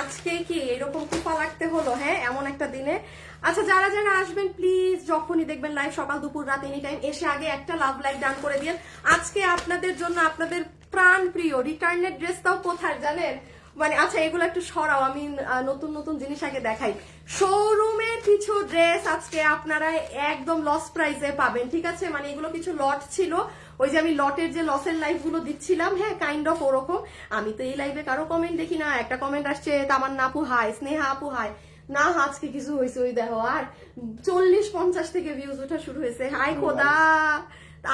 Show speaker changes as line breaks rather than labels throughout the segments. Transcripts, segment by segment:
আজকে কি এরকম কুপা লাগতে হলো হ্যাঁ এমন একটা দিনে। আচ্ছা যারা যারা আসবেন প্লিজ যখনই দেখবেন লাইভ সকাল দুপুর রাত এনি টাইম এসে আগে একটা লাভ লাইক ডান করে দিন। আজকে আপনাদের জন্য আপনাদের প্রাণ প্রিয় রিটার্নের ড্রেসটাও কোথায় জানেন, মানে আচ্ছা এগুলো একটু সরাও, আমি নতুন নতুন জিনিস আগে দেখাই। শোরুমের কিছু ড্রেস আজকে আপনারা একদম লস প্রাইসে পাবেন, ঠিক আছে? মানে এগুলো কিছু লট ছিল, ওই যে আমি লটের যে লসের লাইভ গুলো দিচ্ছিলাম, হ্যাঁ কাইন্ড অফ ওরকম। আমি তো এই লাইভে কারো কমেন্ট দেখি না, একটা কমেন্ট আসছে তামান্না আপু হাই, স্নেহা আপু হাই, না আজকে কিছু হয়েছে ওই দেখো, আর 40-50 থেকে ভিউজ ওঠা শুরু হয়েছে। হাই খোদা,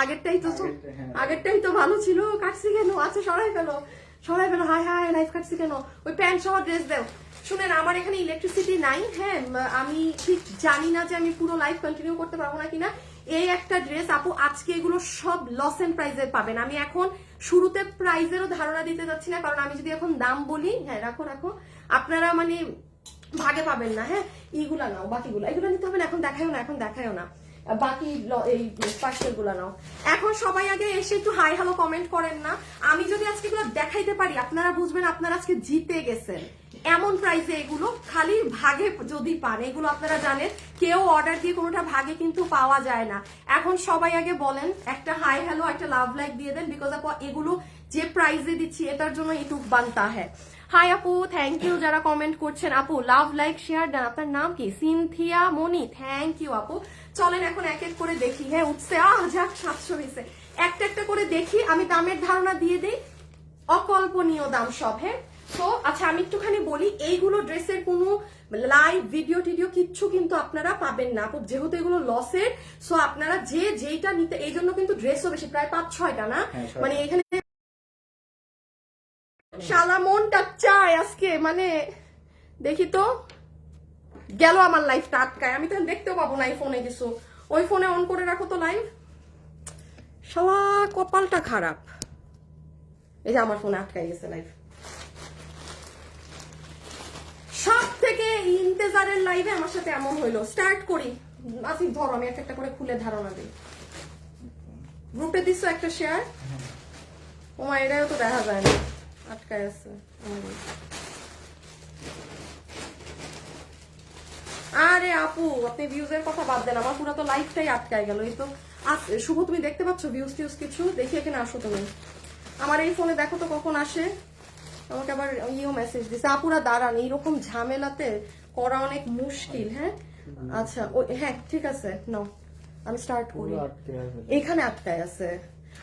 আগেরটাই তো ভালো ছিল, কাটছি কেন? আচ্ছা সরাই ফেলো সরাই ফেলো, হাই হাই লাইভ কাটছি কেন? ওই প্যান্ট সহ ড্রেস দেও। শুনেন আমার এখানে ইলেকট্রিসিটি নাই, হ্যাঁ আমি ঠিক জানি না যে আমি পুরো লাইভ কন্টিনিউ করতে পারবো না কিনা। এই একটা ড্রেস আপু আজকে এগুলো সব লস এন্ড প্রাইজে পাবেন। আমি এখন শুরুতে প্রাইজেরও ধারণা দিতে যাচ্ছি না, কারণ আমি যদি এখন দাম বলি, হ্যাঁ রাখো রাখো, আপনারা মানে ভাগে পাবেন না। হ্যাঁ এইগুলা নাও, বাকিগুলো এগুলো নিতে হবে না, এখন দেখায়ও না, এখন দেখায়ও না, বাকি এই পার্সেল গুলা নাও। এখন সবাই আগে এসে একটু হাই হ্যালো কমেন্ট করেন না। আমি যদি আজকে এগুলো দেখাইতে পারি আপনারা বুঝবেন আপনারা আজকে জিতে গেছেন। এমন প্রাইসে এগুলো খালি ভাগে যদি পান, এগুলো আপনারা জানেন কেউ অর্ডার দিয়ে কোনোটা ভাগে কিন্তু পাওয়া যায় না। এখন সবাই আগে বলেন একটা হাই হ্যালো একটা লাভ লাইক দিয়ে দেন, বিকজ আপু এগুলো যে প্রাইসে দিচ্ছি এটার জন্য ইউটিউব বানতা হ্যাঁ। হাই আপু থ্যাংক ইউ যারা কমেন্ট করছেন, আপু লাভ লাইক শেয়ার দেন। আপনার নাম কি? সিনথিয়া মনি, থ্যাংক ইউ আপু। চলেন এখন এক এক করে দেখি, হ্যাঁ উঠছে যাক 700 হয়েছে, একটা একটা করে দেখি, আমি দামের ধারণা দিয়ে দিই, অকল্পনীয় দাম সব। হ্যাঁ তো আচ্ছা আমি একটুখানি বলি, এইগুলো ড্রেসের কোনো লাইভ ভিডিও টিডিও কিচ্ছু কিন্তু আপনারা পাবেন না আপু, যেহেতু এগুলো লসের। সো আপনারা যে যেইটা নিতে, এই জন্য কিন্তু ড্রেসও বেশি, প্রায় 5-6টা না, মানে এখানে শালা মনটা চায় আজকে, মানে দেখি তো গেল আমার লাইফটা আটকায়, আমি তখন দেখতেও পাবো না এই ফোনে কিছু। ওই ফোনে অন করে রাখো তো লাইভ, শালা কপালটা খারাপ। এই যে আমার ফোনে আটকায় গেছে লাইভ। সব থেকে ইন্তেজারের লাইভে আমার সাথে এমন হইলো। স্টার্ট করি, আসিফ ধরো আমি একটা করে খুলে ধারণা দিই। গ্রুপে দিছো একটা শেয়ার, ওমা এটাও তো দেখা যায় না, আটকায় আছে। আরে আপু আপনি ভিউজের কথা বাদ দেন, আমার পুরো তো লাইফটাই আটকায় গেল। এই তো শুভ তুমি দেখতে পাচ্ছ ভিউজ টিউজ কিছু? দেখি এখানে আসো তুমি, আমার এই ফোনে দেখো তো কখন আসে। আমাকে আবার ইও মেসেজ দিছে, আপুরা দাঁড়ান, এইরকম ঝামেলাতে করা অনেক মুশকিল। হ্যাঁ আচ্ছা হ্যাঁ ঠিক আছে নাও আমি স্টার্ট করি, এখানে আটকায় আছে।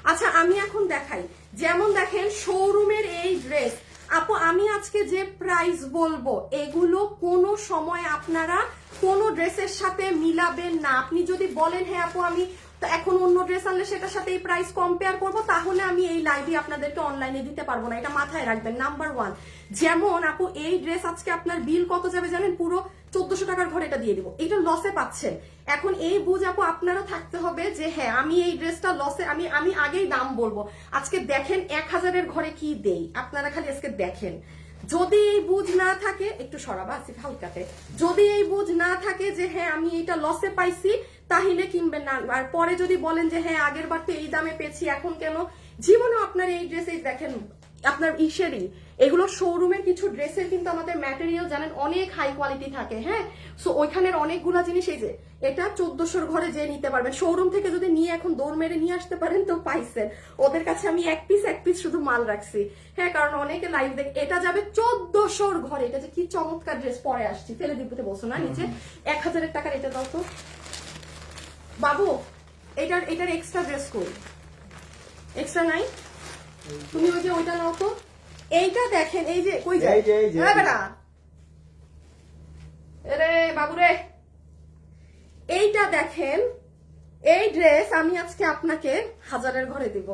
আচ্ছা আমি এখন দেখাই, যেমন দেখেন শোরুমের এই ড্রেস আপু, আমি আজকে যে প্রাইস বলবো এগুলো কোনো সময় আপনারা কোনো ড্রেসের সাথে মিলাবেন না। আপনি যদি বলেন হ্যাঁ আপু আমি তো এখন অন্য ড্রেস আনলে সেটার সাথে এই প্রাইস কম্পেয়ার করবো, তাহলে আমি এই লাইভে আপনাদেরকে অনলাইনে দিতে পারবো না, এটা মাথায় রাখবেন। নাম্বার 1, যেমন আপু এই ড্রেস আজকে আপনার বিল কত যাবে জানেন? পুরো 1400 টাকার ঘরে এটা দিয়ে দিব, এটা লসে পাচ্ছেন। এখন এই বুঝ আপু আপনারও থাকতে হবে যে হ্যাঁ আমি এই ড্রেসটা লসে, আমি আগেই দাম বলবো। আজকে দেখেন 1000-এর ঘরে কি দেই, আপনারা খালি আজকে দেখেন। যদি এই বুঝ না থাকে, একটু সরাবা আসি হালকাতে, যদি এই বুঝ না থাকে যে হ্যাঁ আমি এটা লসে পাইছি তাহলে কিনবেন না। আর পরে যদি বলেন যে হ্যাঁ আগের বার তো এই দামে পেয়েছি এখন কেন, জীবনেও আপনার এই ড্রেসে দেখেন আপনার ইসেরই, এগুলো শোরুমের কিছু ড্রেসের কিন্তু আমাদের ম্যাটেরিয়াল জানেন অনেক হাই কোয়ালিটি থাকে। হ্যাঁ সো ওইখানের অনেকগুলা জিনিস, এই যে এটা 1400-র ঘরে যে নিতে পারবেন, শোরুম থেকে যদি নিয়ে এখন দৌড় মেরে নিয়ে আসতে পারেন তো পাইছেন। ওদের কাছে আমি এক পিস শুধু মাল রাখছি, হ্যাঁ কারণ অনেকে লাইভ দেখ, এটা যাবে 1400-র ঘরে। এটা যে কি চমৎকার ড্রেস, পরে আসছি, ফেলে দিতে বলছো না নিচে। 1000-এর টাকার এটা দাও তো বাবু, এটার এক্সট্রা ড্রেস কই? এক্সট্রা নাই, তুমি ওই যে ওইটা নাও তো। এইটা দেখেন, এই যে কই যায় বেটা, আরে বাবু রে, এইটা দেখেন, এই ড্রেস আমি আজকে আপনাকে 1000-এর ঘরে দিব,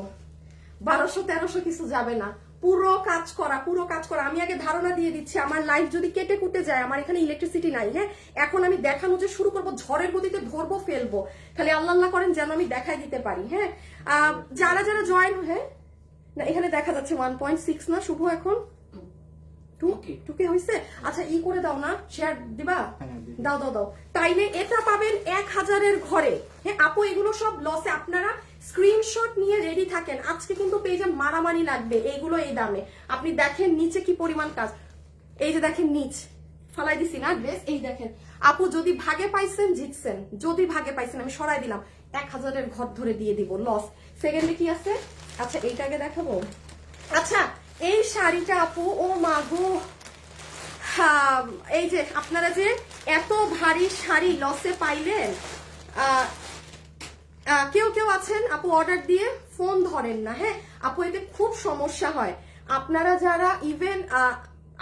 1200-1300 কিছু যাবে না, পুরো কাজ করা, পুরো কাজ করা। আমি আগে ধারণা দিয়ে দিচ্ছি, আমার লাইফ যদি কেটে কুটে যায়, আমার এখানে ইলেকট্রিসিটি নাই। হ্যাঁ এখন আমি দেখানো যে শুরু করবো, ঝড়ের গতিতে ধরবো ফেলবো, খালি আল্লাহ আল্লাহ করেন যেন আমি দেখাই দিতে পারি। হ্যাঁ যারা যারা জয়েন, হ্যাঁ না এখানে দেখা যাচ্ছে 1.6 না শুভ, এখন 2K হয়েছে। আচ্ছা ই করে দাও না, শেয়ার দিবা, দাও দাও দাও, তাইলে এটা পাবেন 1000-এর ঘরে। হ্যাঁ আপু এগুলো সব লসে, আপনারা স্ক্রিনশট নিয়ে রেডি থাকেন, আজকে কিন্তু পেজে মারামারি লাগবে। এইগুলো এই দামে আপনি দেখেন নিচে কি পরিমাণ কাজ, এই যে দেখেন নিচ ফালাই দিছি না ড্রেস, এই দেখেন আপু যদি ভাগে পাইছেন জিতছেন, যদি ভাগে পাইছেন আমি সরাই দিলাম 1000-এর ঘর ধরে দিয়ে দিব, লস। সেকেন্ডে কি আছে, আচ্ছা এইটাকে দেখাবো। আচ্ছা এই শাড়িটা আপু, ও মাগো, এই যে আপনারা যে এত ভারী শাড়ি লসে পাইলেন, কেউ কেউ আছেন আপু অর্ডার দিয়ে ফোন ধরেন না, হ্যাঁ আপু এতে খুব সমস্যা হয়। আপনারা যারা ইভেন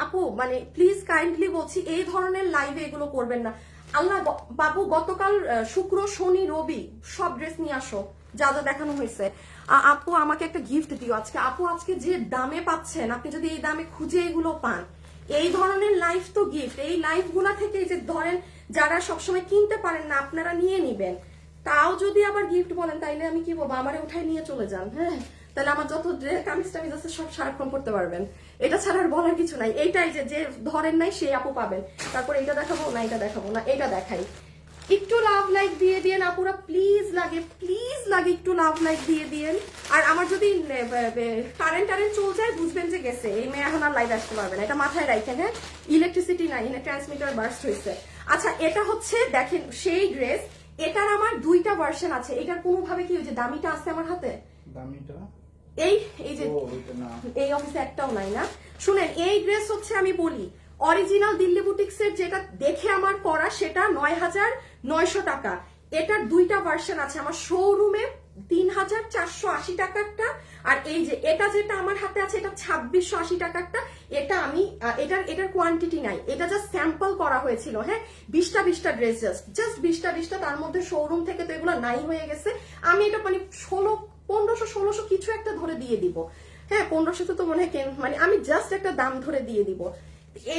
আপু মানে প্লিজ কাইন্ডলি বলছি এই ধরনের লাইভে এগুলো করবেন না। আল্লাহ বাবু গতকাল শুক্র শনি রবি সব ড্রেস নিয়ে আসো যা যা দেখানো হয়েছে। আপু আমাকে একটা গিফট দিও আজকে। আপু আজকে যে দামে পাচ্ছেন, আপনি যদি এই দামে খুঁজে এগুলো পান, এই ধরনের লাইফ তো গিফট। এই লাইফ গুলা থেকে যে ধরেন যারা সবসময় কিনতে পারেন না আপনারা নিয়ে নিবেন, তাও যদি আবার গিফট বলেন তাইলে আমি কি বলবো, আমারে উঠাই নিয়ে চলে যান, হ্যাঁ তাহলে আমার যত কামিজ টামিজ আছে সব সারাক্ষণ করতে পারবেন। এটা ছাড়া আর বলার কিছু নাই। এইটাই যে ধরেন নাই সেই আপু পাবেন। তারপর এটা দেখাবো না, এটা দেখাবো না, এটা দেখাই। একটু লাভ লাইক দিয়ে দিয়েন আপুরা, প্লিজ লাগে একটু লাভ লাইক দিয়ে দিয়েন। আর আমার যদি কারেন্ট চল যায় বুঝবেন যে গেছে, এই মেয়ে এখন আর লাইভ আসতে পারবে না, এটা মাথায় রাখেন, হ্যাঁ ইলেকট্রিসিটি নাই, ট্রান্সমিটার বার্স্ট হয়েছে। আচ্ছা এটা হচ্ছে দেখেন সেই ড্রেস, এটার আমার 2টা ভার্সন আছে। এটার কোনোভাবে কি ওই যে দামিটা আছে আমার হাতে, দামিটা এই যে এই অফিসে একটাও নাই না। শুনেন এই ড্রেস হচ্ছে আমি বলি অরিজিনাল দিল্লি বুটিক্সের যেটা দেখে আমার পরা সেটা ৯,৯০০ টাকা। এটার 2টা ভার্সন আছে আমার শোরুমে, ৩,৪৮০ টাকারটা, আর এই যে এটা যেটা আমার হাতে আছে এটা ২৬৮০ টাকারটা। এটা আমি এটার কোয়ান্টিটি নাই, এটা জাস্ট স্যাম্পল করা হয়েছিল, হ্যাঁ 20টা ড্রেস, জাস্ট 20টা, তার মধ্যে শোরুম থেকে তো এগুলো নাই হয়ে গেছে। আমি এটা মানে 1500-1600 কিছু একটা ধরে দিয়ে দিব, হ্যাঁ 1500 তো মনে হয় মানে আমি জাস্ট একটা দাম ধরে দিয়ে দিব।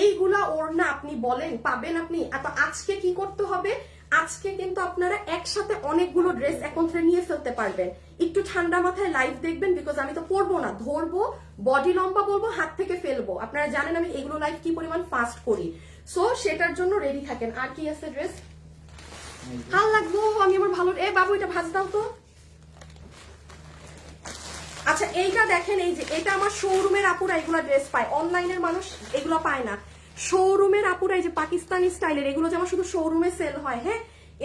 এইগুলা ওড়না আপনি বলেন পাবেন আপনি। আজকে কি করতে হবে, আজকে কিন্তু আপনারা একসাথে অনেকগুলো ড্রেস এখন থেকে নিয়ে ফেলতে পারবেন। একটু ঠান্ডা মাথায় লাইভ দেখবেন, বিকজ আমি তো পরবো না, ধরবো বডি লম্বা বলবো, হাত থেকে ফেলবো। আপনারা জানেন আমি এগুলো লাইভ কি পরিমাণ ফাস্ট করি, সো সেটার জন্য রেডি থাকেন। আর কি আছে ড্রেস ভাল লাগবো আমি আমার ভালো, এ বাবু এটা ভাজ দাও তো। আচ্ছা এইটা দেখেন, এই যে এটা আমার শোরুমের আপুরা এগুলো ড্রেস পায়, অনলাইনের মানুষ এগুলো পায় না। শোরুমের আপুরা এই যে পাকিস্তানি স্টাইলের এগুলো যেমন শুধু শোরুমে সেল হয়, হ্যাঁ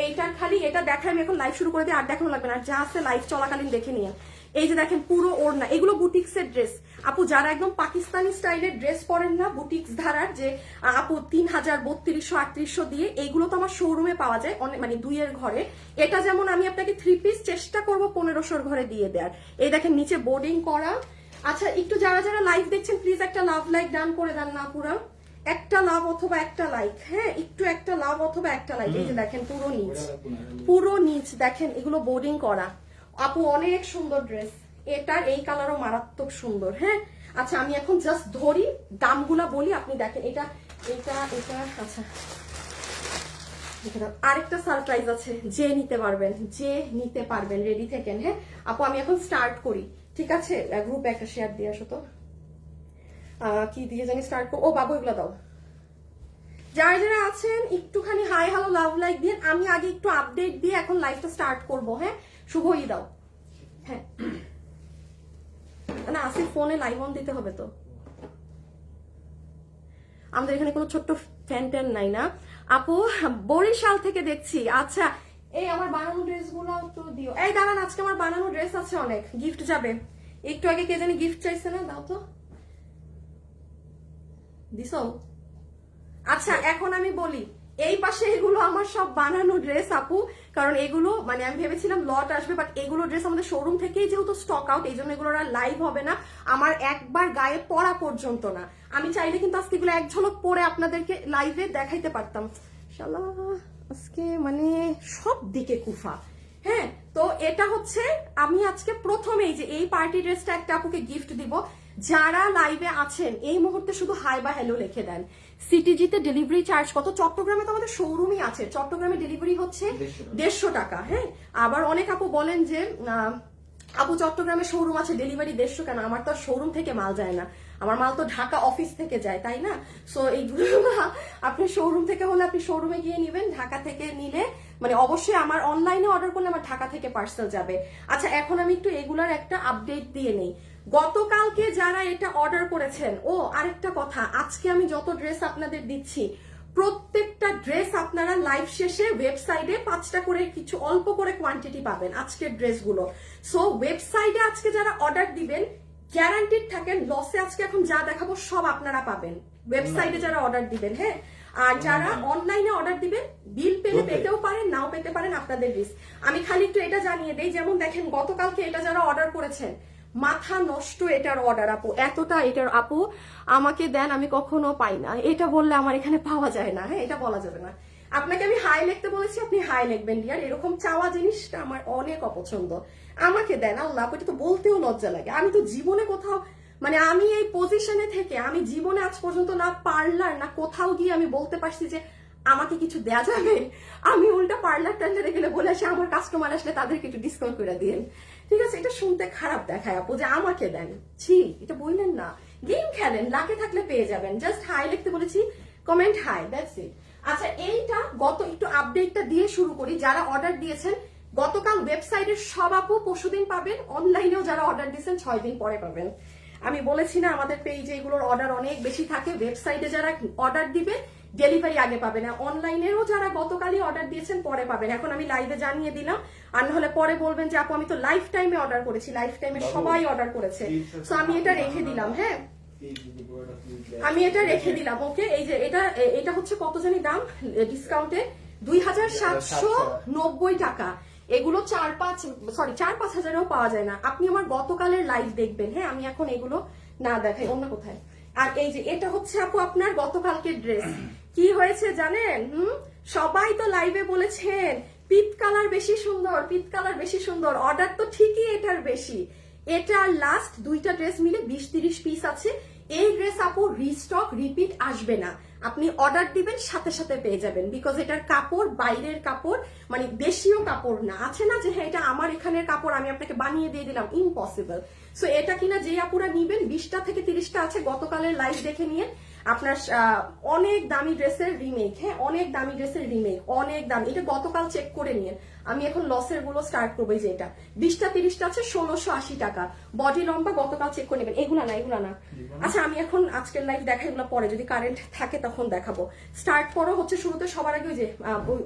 এইটার খালি এটা দেখায় আমি এখন লাইভ শুরু করে দিই, আর দেখানো লাগবে না, যা আছে লাইভ চলাকালীন দেখে নিয়ে। এই যে দেখেন পুরো ওড়না, এগুলো বুটিক্সের ড্রেস আপু, যারা একদম পাকিস্তানি স্টাইলের ড্রেস পরেন না বুটিক্স ধারার, যে আপু 3000 3200 দিয়ে, এইগুলো তো আমার শোরুমে পাওয়া যায় অনেক, মানে 2-এর ঘরে। এটা যেমন আমি আপনাকে 3 পিস চেষ্টা করবো 1500-র ঘরে দিয়ে দেওয়ার। এই দেখেন নিচে বোর্ডিং করা। আচ্ছা একটু যারা যারা লাইভ দেখছেন প্লিজ একটা লাভ লাইক ডান করে দেন না পুরা, একটা লাভ অথবা একটা লাইক, হ্যাঁ একটু একটা লাভ অথবা একটা লাইক। এই যে দেখেন পুরো নিচ দেখেন এগুলো বোর্ডিং করা আপু, অনেক সুন্দর ড্রেস। এটার এই কালারও মারাত্মক সুন্দর, হ্যাঁ। আচ্ছা আমি এখন জাস্ট ধরি দামগুলা বলি, আপনি দেখেন এটা এটা এটা আচ্ছা আরেকটা সারপ্রাইজ আছে, যে নিতে পারবেন রেডি থাকেন, হ্যাঁ আপু আমি এখন স্টার্ট করি, ঠিক আছে গ্রুপে একটা শেয়ার দিয়ে আসো তো, কি দিয়ে জানি স্টার্ট করো, ও বাবু এগুলো দাও। যারা যারা আছেন একটুখানি হাই হ্যালো লাভ লাইক দিন, আমি আগে একটু আপডেট দিয়ে এখন লাইভটা স্টার্ট করবো, হ্যাঁ শুভই দাও, হ্যাঁ না আসিফ ফোনে লাইভ অন দিতে হবে তো, আমাদের এখানে কোনো ছোট্ট ফ্যান ট্যান নাই না। আপু বরিশাল থেকে দেখছি, আচ্ছা এই আমার বানানো ড্রেস গুলো তো দিও। এই দাঁড়ান আজকে আমার বানানো ড্রেস আছে অনেক, গিফট যাবে। একটু আগে কে জানি গিফট চাইছে না, দাও তো, দিছো। আচ্ছা এখন আমি বলি, এই পাশে এগুলো আমার সব বানানো ড্রেস আপু, কারণ এগুলো মানে আমি ভেবেছিলাম লট আসবে, বাট এগুলো ড্রেস আমাদের শোরুম থেকেই যেহেতু স্টক আউট, এই জন্য এগুলো আর লাইভ হবে না, আমার একবার গায়ে পরা পর্যন্ত না। আমি চাইলে কিন্তু আজকে এগুলো এক ঝলক পরে আপনাদেরকে লাইভে দেখাইতে পারতাম। শালা আজকে মানে সব দিকে কুফা, হ্যাঁ। তো এটা হচ্ছে আমি আজকে প্রথমেই যে এই পার্টি ড্রেসটা একটা আপুকে গিফট দিব। যারা লাইভে আছেন এই মুহূর্তে শুধু হাই বা হ্যালো লিখে দেন। সিটিজিতে ডেলিভারি চার্জ কত? চট্টগ্রামে তো আমাদের শোরুমই আছে, চট্টগ্রামে ডেলিভারি হচ্ছে 150 টাকা, হ্যাঁ। আবার অনেক আপু বলেন যে আপু চট্টগ্রামে শোরুম আছে ডেলিভারি 150 কেন? আমার তো শোরুম থেকে মাল যায় না, আমার মাল তো ঢাকা অফিস থেকে যায়, তাই না? সো এইগুলো আপনি শোরুম থেকে হলে আপনি শোরুমে গিয়ে নিবেন, ঢাকা থেকে নিলে মানে অবশ্যই আমার অনলাইনে অর্ডার করলে আমার ঢাকা থেকে পার্সেল যাবে। আচ্ছা, এখন আমি একটু এগুলার একটা আপডেট দিয়ে নেই। গতকালকে যারা এটা অর্ডার করেছেন, ও আরেকটা কথা, আজকে আমি যত ড্রেস আপনাদের দিচ্ছি প্রত্যেকটা ড্রেস আপনারা লাইভ শেষে ওয়েবসাইটে 5টা করে কিছু অল্প করে কোয়ান্টিটি পাবেন আজকের ড্রেসগুলো। সো ওয়েবসাইটে আজকে যারা অর্ডার দিবেন গ্যারান্টিড থাকেন, লসে আজকে এখন যা দেখাবো সব আপনারা পাবেন ওয়েবসাইটে যারা অর্ডার দিবেন। হ্যাঁ, আর যারা অনলাইনে অর্ডার দিবেন বিল পেলে পেতেও পারেন, নাও পেতে পারেন, আপনাদের রিস্ক। আমি খালি একটু এটা জানিয়ে দেই, যেমন দেখেন গতকালকে এটা যারা অর্ডার করেছেন, মাথা নষ্ট এটার অর্ডার আপু, এতটা এটার আপু আমাকে দেন, আমি কখনো পাই না, এটা বললে আমার এখানে পাওয়া যায় না। হ্যাঁ, এটা বলা যাবে না। আপনাকে আমি হাই লিখতে বলেছি, আপনি হাই লিখবেন ডিয়ার, এরকম চাওয়া জিনিসটা আমার অনেক অপছন্দ। আমাকে দেন আল্লাহ, এটা তো বলতেও লজ্জা লাগে। আমি তো জীবনে কোথাও মানে আমি এই পজিশনে থেকে আমি জীবনে আজ পর্যন্ত না পার্লার না কোথাও গিয়ে আমি বলতে পারছি যে আমাকে কিছু দেয়া যাবে। আমি উল্টা পার্লার টার্লারে গেলে বলে আসি আমার কাস্টমার আসলে তাদেরকে একটু ডিসকাউন্ট করে দিন, ঠিক আছে? এটা শুনতে খারাপ দেখায় আপু যে আমাকে দেন, ছি, এটা বললেন না। গেম খেলেন, লাকে থাকলে পেয়ে যাবেন। জাস্ট হাই লিখতে বলেছি, কমেন্ট হাই, দ্যাটস ইট। আচ্ছা, এইটা গত একটু আপডেটটা দিয়ে শুরু করি। যারা অর্ডার দিয়েছেন গতকাল ওয়েবসাইটের সব আপু পরশুদিন পাবেন, অনলাইনেও যারা অর্ডার দিয়েছেন 6 দিন পরে পাবেন। আমি বলেছি না আমাদের পেজে এগুলোর অর্ডার অনেক বেশি থাকে, ওয়েবসাইটে যারা অর্ডার দিবে ডেলিভারি আগে পাবেন, অনলাইনেরও যারা গতকালই অর্ডার দিয়েছেন পরে পাবেন। এখন আমি লাইভে জানিয়ে দিলাম, আর নাহলে পরে বলবেন যে আপু আমি তো লাইফ টাইমে অর্ডার করেছি, লাইফ টাইমে সবাই অর্ডার করেছে। সো আমি এটা রেখে দিলাম। হ্যাঁ, আমি এটা রেখে দিলাম। ওকে, এই যে এটা হচ্ছে কত জানি দাম ডিসকাউন্টে 2790 টাকা। এগুলো 4-5 হাজারেও পাওয়া যায় না। আপনি আমার গতকালের লাইভ দেখবেন। হ্যাঁ, আমি এখন এগুলো না দেখাই, অন্য কোথায়। আর এই যে এটা হচ্ছে আপু আপনার গতকালকের ড্রেস। কি হয়েছে জানেন? সবাই তো লাইভে বলেছেন পিট কালার বেশি সুন্দর, পিট কালার বেশি সুন্দর। অর্ডার তো ঠিকই এটার বেশি। এটা লাস্ট 2টা ড্রেস মিলে 20-30 পিস আছে। এই ড্রেস আপু রিস্টক রিপিট আসবে না, আপনি অর্ডার দিবেন সাথে সাথে পেয়ে যাবেন। বিকজ এটার কাপড় বাইরের কাপড়, মানে দেশীয় কাপড় না। আছে না যে হ্যাঁ এটা আমার এখানের কাপড় আমি আপনাকে বানিয়ে দিয়ে দিলাম, ইম্পসিবল। সো এটা কিনা যে আপুরা নিবেন 20টা থেকে 30টা আছে, গতকালের লাইভ দেখে নিয়ে আপনার অনেক দামি ড্রেসের রিমেক। হ্যাঁ, অনেক দামি ড্রেসের রিমেক, অনেক দামি। এটা গতকাল চেক করে নিয়ে আমি এখন লসের গুলো স্টার্ট করবো। যে এটা 20টা 30টা আছে 1680 টাকা, বডি লম্বা, গতকাল চেক করে নেবেন। এগুলা না, এগুলা না। আচ্ছা, আমি এখন আজকের লাইভ দেখা, এগুলো পরে যদি কারেন্ট থাকে তখন দেখাবো। স্টার্ট করো হচ্ছে শুরুতে সবার আগে ওই যে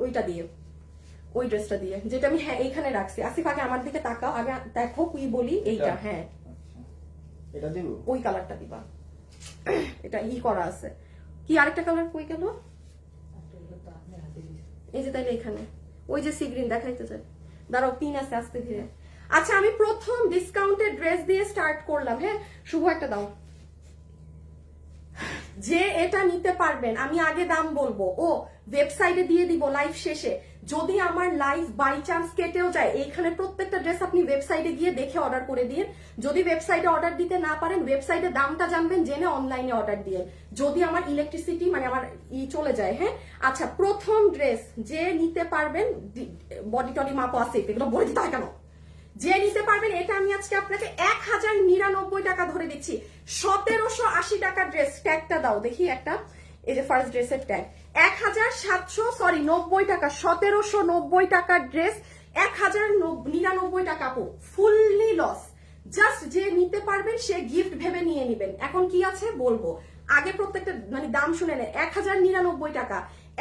ওইটা দিয়ে, ওই ড্রেসটা দিয়ে যেটা আমি হ্যাঁ এইখানে রাখছি। আসিফ আগে আমার দিকে তাকাও, আগে দেখো কি বলি। এইটা হ্যাঁ,
এটা দিব,
ওই কালারটা দিবা। এটা করা আছে কি, আরেকটা কালার কই গেল? এই যে তাইলে এখানে ওই যে সি গ্রিন দেখাইতে চাই, দাঁড়াও পিন আছে আস্তে ধীরে। আচ্ছা, আমি প্রথম ডিসকাউন্টেড ড্রেস দিয়ে স্টার্ট করলাম। হ্যাঁ, শুভ একটা দাও। যে এটা নিতে পারবেন আমি আগে দাম বলবো, ও ওয়েবসাইটে দিয়ে দিব লাইভ শেষে। যদি আমার লাইভ বাই চান্স কেটেও যায়, এইখানে প্রত্যেকটা ড্রেস আপনি ওয়েবসাইটে গিয়ে দেখে অর্ডার করে দিন। যদি ওয়েবসাইটে অর্ডার দিতে না পারেন, ওয়েবসাইটে দামটা জানবেন, জেনে অনলাইনে অর্ডার দিয়ে। যদি আমার ইলেকট্রিসিটি মানে আমার চলে যায়। হ্যাঁ, আচ্ছা, প্রথম ড্রেস যে নিতে পারবেন, বডি টডি মাপও আছে, এগুলো বলে দিতে হয় কেন? যে নিতে পারবেন, এটা আমি আজকে আপনাকে 1099 টাকা ধরে দিচ্ছি। 1780 টাকা ড্রেস। ট্যাগটা দাও দেখি একটা, এই যে ফার্স্ট ড্রেসের ট্যাগ 1790 টাকা। 1790 টাকার ড্রেস 1099 টাকা আপু, ফুললি লস। জাস্ট যে নিতে পারবেন সে গিফট ভেবে নিয়ে নিবেন। এখন কি আছে বলবো, আগে প্রত্যেকটা মানে দাম শুনে নেন। 1099 টাকা,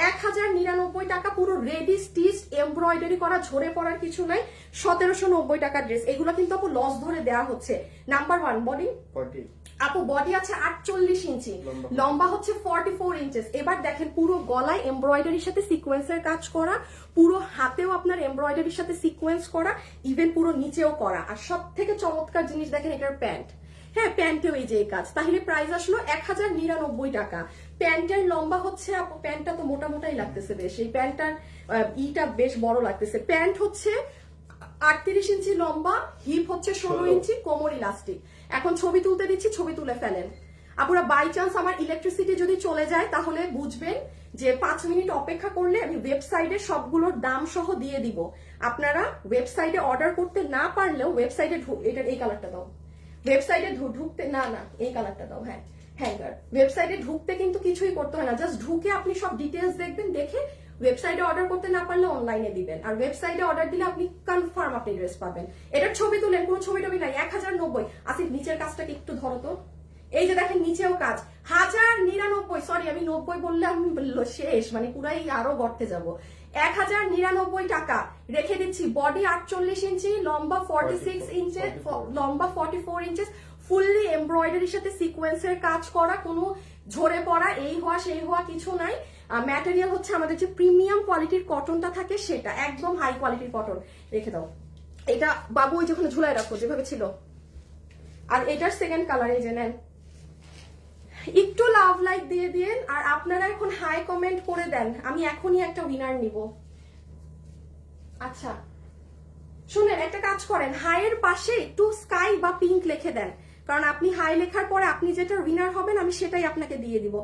1099 টাকা, পুরো রেডি স্টিচ এমব্রয়ডারি করা, ঝরে পড়ার কিছু নাই। 1790 টাকার ড্রেস। এগুলো কিন্তু আপু লস ধরে দেওয়া হচ্ছে। নাম্বার 1 বডি আপু, বডি আছে 48 ইঞ্চি, লম্বা হচ্ছে 44 ইঞ্চেস। এবার দেখেন পুরো গলায় এমব্রয়ডারির সাথে সিকোয়েন্সের কাজ করা, পুরো হাতেও আপনার এমব্রয়ডারির সাথে সিকোয়েন্স করা, ইভেন পুরো নিচেও করা। আর সব থেকে চমৎকার জিনিস দেখেন এটার প্যান্ট। হ্যাঁ, প্যান্টেও এই যে কাজ। তাহলে প্রাইস আসলো 1099 টাকা। প্যান্টের লম্বা হচ্ছে আপু, প্যান্টটা তো মোটামোটাই লাগতেছে বেশ, এই প্যান্টটার ইটা বেশ বড় লাগতেছে। প্যান্ট হচ্ছে 38 ইঞ্চি লম্বা, হিপ হচ্ছে 16 ইঞ্চি, কোমর ইলাস্টিক। এখন ছবি তুলতে দিচ্ছি, ছবি তুলে ফেলেন। আপনারা বাই চান্স আমার ইলেকট্রিসিটি যদি চলে যায় তাহলে বুঝবেন যে 5 মিনিট অপেক্ষা করলে আমি ওয়েবসাইটে সবগুলোর দাম সহ দিয়ে দিব। আপনারা ওয়েবসাইটে অর্ডার করতে না পারলেও ওয়েবসাইটে এটার এই কালারটা দাও, ওয়েবসাইটে ঢুকতে না এই কালারটা দাও, হ্যাঁ হ্যাঙ্গার। ওয়েবসাইটে ঢুকতে কিন্তু কিছুই করতে হয় না, জাস্ট ঢুকে আপনি সব ডিটেলস দেখবেন, দেখে ওয়েবসাইটে অর্ডার করতে না পারলে অনলাইনে দিবেন, আর ওয়েবসাইটে অর্ডার দিলে আপনি কনফার্ম আপনি ড্রেস পাবেন। এটার ছবি তুলেন, কোনো ছবি টবি নাই, 1090। আসিফ নিচের কাজটাকে একটু ধরো তো, এই যে দেখেন নিচেও কাজ, 1099, সরি আমি 90 বললে আমি শেষ, মানে পুরাই আরো গড়তে যাব। 1099 টাকা রেখে দিচ্ছি। বডি 48 ইঞ্চি, লম্বা 46 ইঞ্চি, লম্বা 44 ইঞ্চেস, ফুললি এমব্রয়ডারির সাথে সিকোয়েন্সের কাজ করা, কোনো ঝরে পড়া এই হওয়া সেই হওয়া কিছু নাই। ম্যাটেরিয়াল হচ্ছে আমাদের যে প্রিমিয়াম কোয়ালিটির কটনটা থাকে সেটা, একদম হাই কোয়ালিটির কটন। রেখে দাও এটা বাবু, ওই যেখানে ঝুলাই রাখো যেভাবে ছিল। আর এটার সেকেন্ড কালার এই যে নেন, একটু লাভ লাইক দিয়ে দিন, আর আপনারা এখন হাই কমেন্ট করে দেন, আমি এখনই একটা উইনার নিব। আচ্ছা শুনেন, একটা কাজ করেন, হাইয়ের পাশে একটু স্কাই বা পিঙ্ক লিখে দেন, কারণ আপনি হাই লেখার পরে আপনি যেটা উইনার হবেন আমি সেটাই আপনাকে দিয়ে দিব।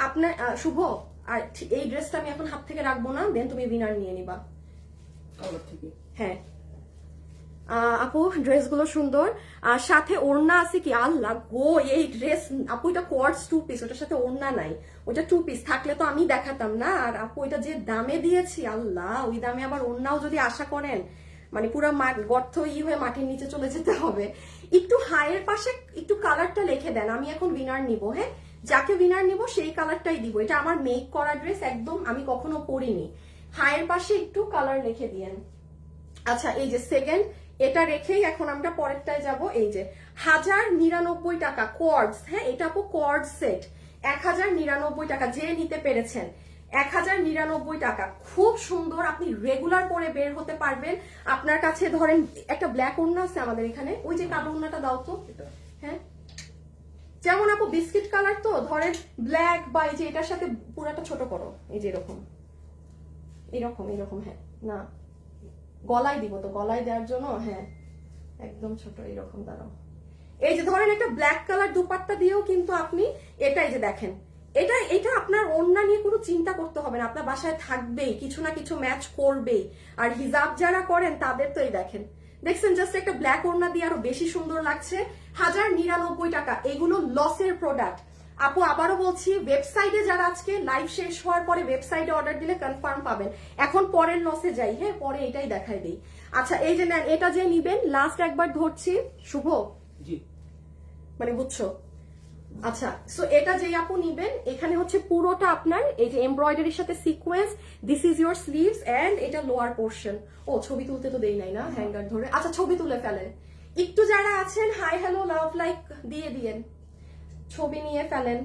আপনার শুভ, আর এই ড্রেসটা আমি এখন হাত থেকে রাখবো না, দেন তুমি উইনার নিয়ে নিবা। হ্যাঁ আপু ড্রেসগুলো সুন্দর, আর সাথে ওড়না আছে কি, আল্লাহ গো এই ড্রেস আপু, এটা কোয়ার্টস 2 পিস, ওটার সাথে ওড়না নাই, ওটা 2 পিস থাকলে তো আমি দেখাতাম না। আর আপু এটা যে দামে দিয়েছি, আল্লাহ ওই দামে আবার ওড়নাও যদি আশা করেন, মানে পুরো গর্ত হয়ে মাটির নিচে চলে যেতে হবে। একটু হাইয়ের পাশে একটু কালারটা লিখে দেন, আমি এখন উইনার নিব। হ্যাঁ যাকে উইনার নিব সেই কালারটাই দিব, এটা আমার মেক করা ড্রেস, একদম আমি কখনো পরিনি। হাইয়ের পাশে একটু কালার লিখে দিয়েন। আচ্ছা এই যে সেকেন্ড, এটা রেখেই এখন আমরা পরেরটায় যাব। এই যে 1099 টাকা কোয়ার্ডস, হ্যাঁ এটা আপু কোয়ার্ড সেট, 1099 টাকা, যে নিতে পেরেছেন 1099 টাকা, খুব সুন্দর, আপনি রেগুলার পরে বের হতে পারবেন। আপনার কাছে ধরেন একটা ব্ল্যাক ওড়না আছে আমাদের এখানে, ওই যে কালো ওড়নাটা দাও তো, হ্যাঁ যেমন আপু বিস্কিট কালার তো, ধরেন ব্ল্যাক, বা এই যে এটার সাথে পুরাটা ছোট করো, এই যে এরকম এরকম এরকম, হ্যাঁ না গলায় দিব তো, গলায় দেওয়ার জন্য, হ্যাঁ একদম ছোট এরকম দাঁড়াও। এই যে ধরেন একটা ব্ল্যাক কালার দুপাট্টা দিয়েও কিন্তু আপনি এটাই যে দেখেন, এটা আপনার ওড়না নিয়ে কোনো চিন্তা করতে হবে না, আপনার বাসায় থাকবেই, কিছু না কিছু ম্যাচ করবেই। আর হিজাব যারা করেন তাদের তো এই দেখেন, দেখছেন জাস্ট একটা ব্ল্যাক ওড়না দিয়ে আরো বেশি সুন্দর লাগছে। 1099 টাকা, এগুলো লসের প্রোডাক্ট আপু। আবারও বলছি, ওয়েবসাইটে যারা আজকে লাইভ শেষ হওয়ার পরে ওয়েবসাইটে অর্ডার দিলে কনফার্ম পাবেন। এখন পরের লসে যাই, হ্যাঁ পরে এটাই দেখাই দিই। আচ্ছা এই যে নেন, এটা যে নিবেন, লাস্ট একবার ধরছি শুভ,
জি
মানে বুঝছো। আচ্ছা সো এটা যে আপু নিবেন, এখানে হচ্ছে পুরোটা আপনার এই যে এমব্রয়ডারির সাথে sequins, this is your sleeves and এটা লোয়ার পোর্শন। ও ছবি তুলতে তো দেই নাই না হ্যাঙ্গার ধরে, আচ্ছা ছবি তুলে ফেলেন। একটু যারা আছেন হাই হ্যালো লাভ লাইক দিয়ে দিয়েন, ছবি নিয়ে ফেলেন।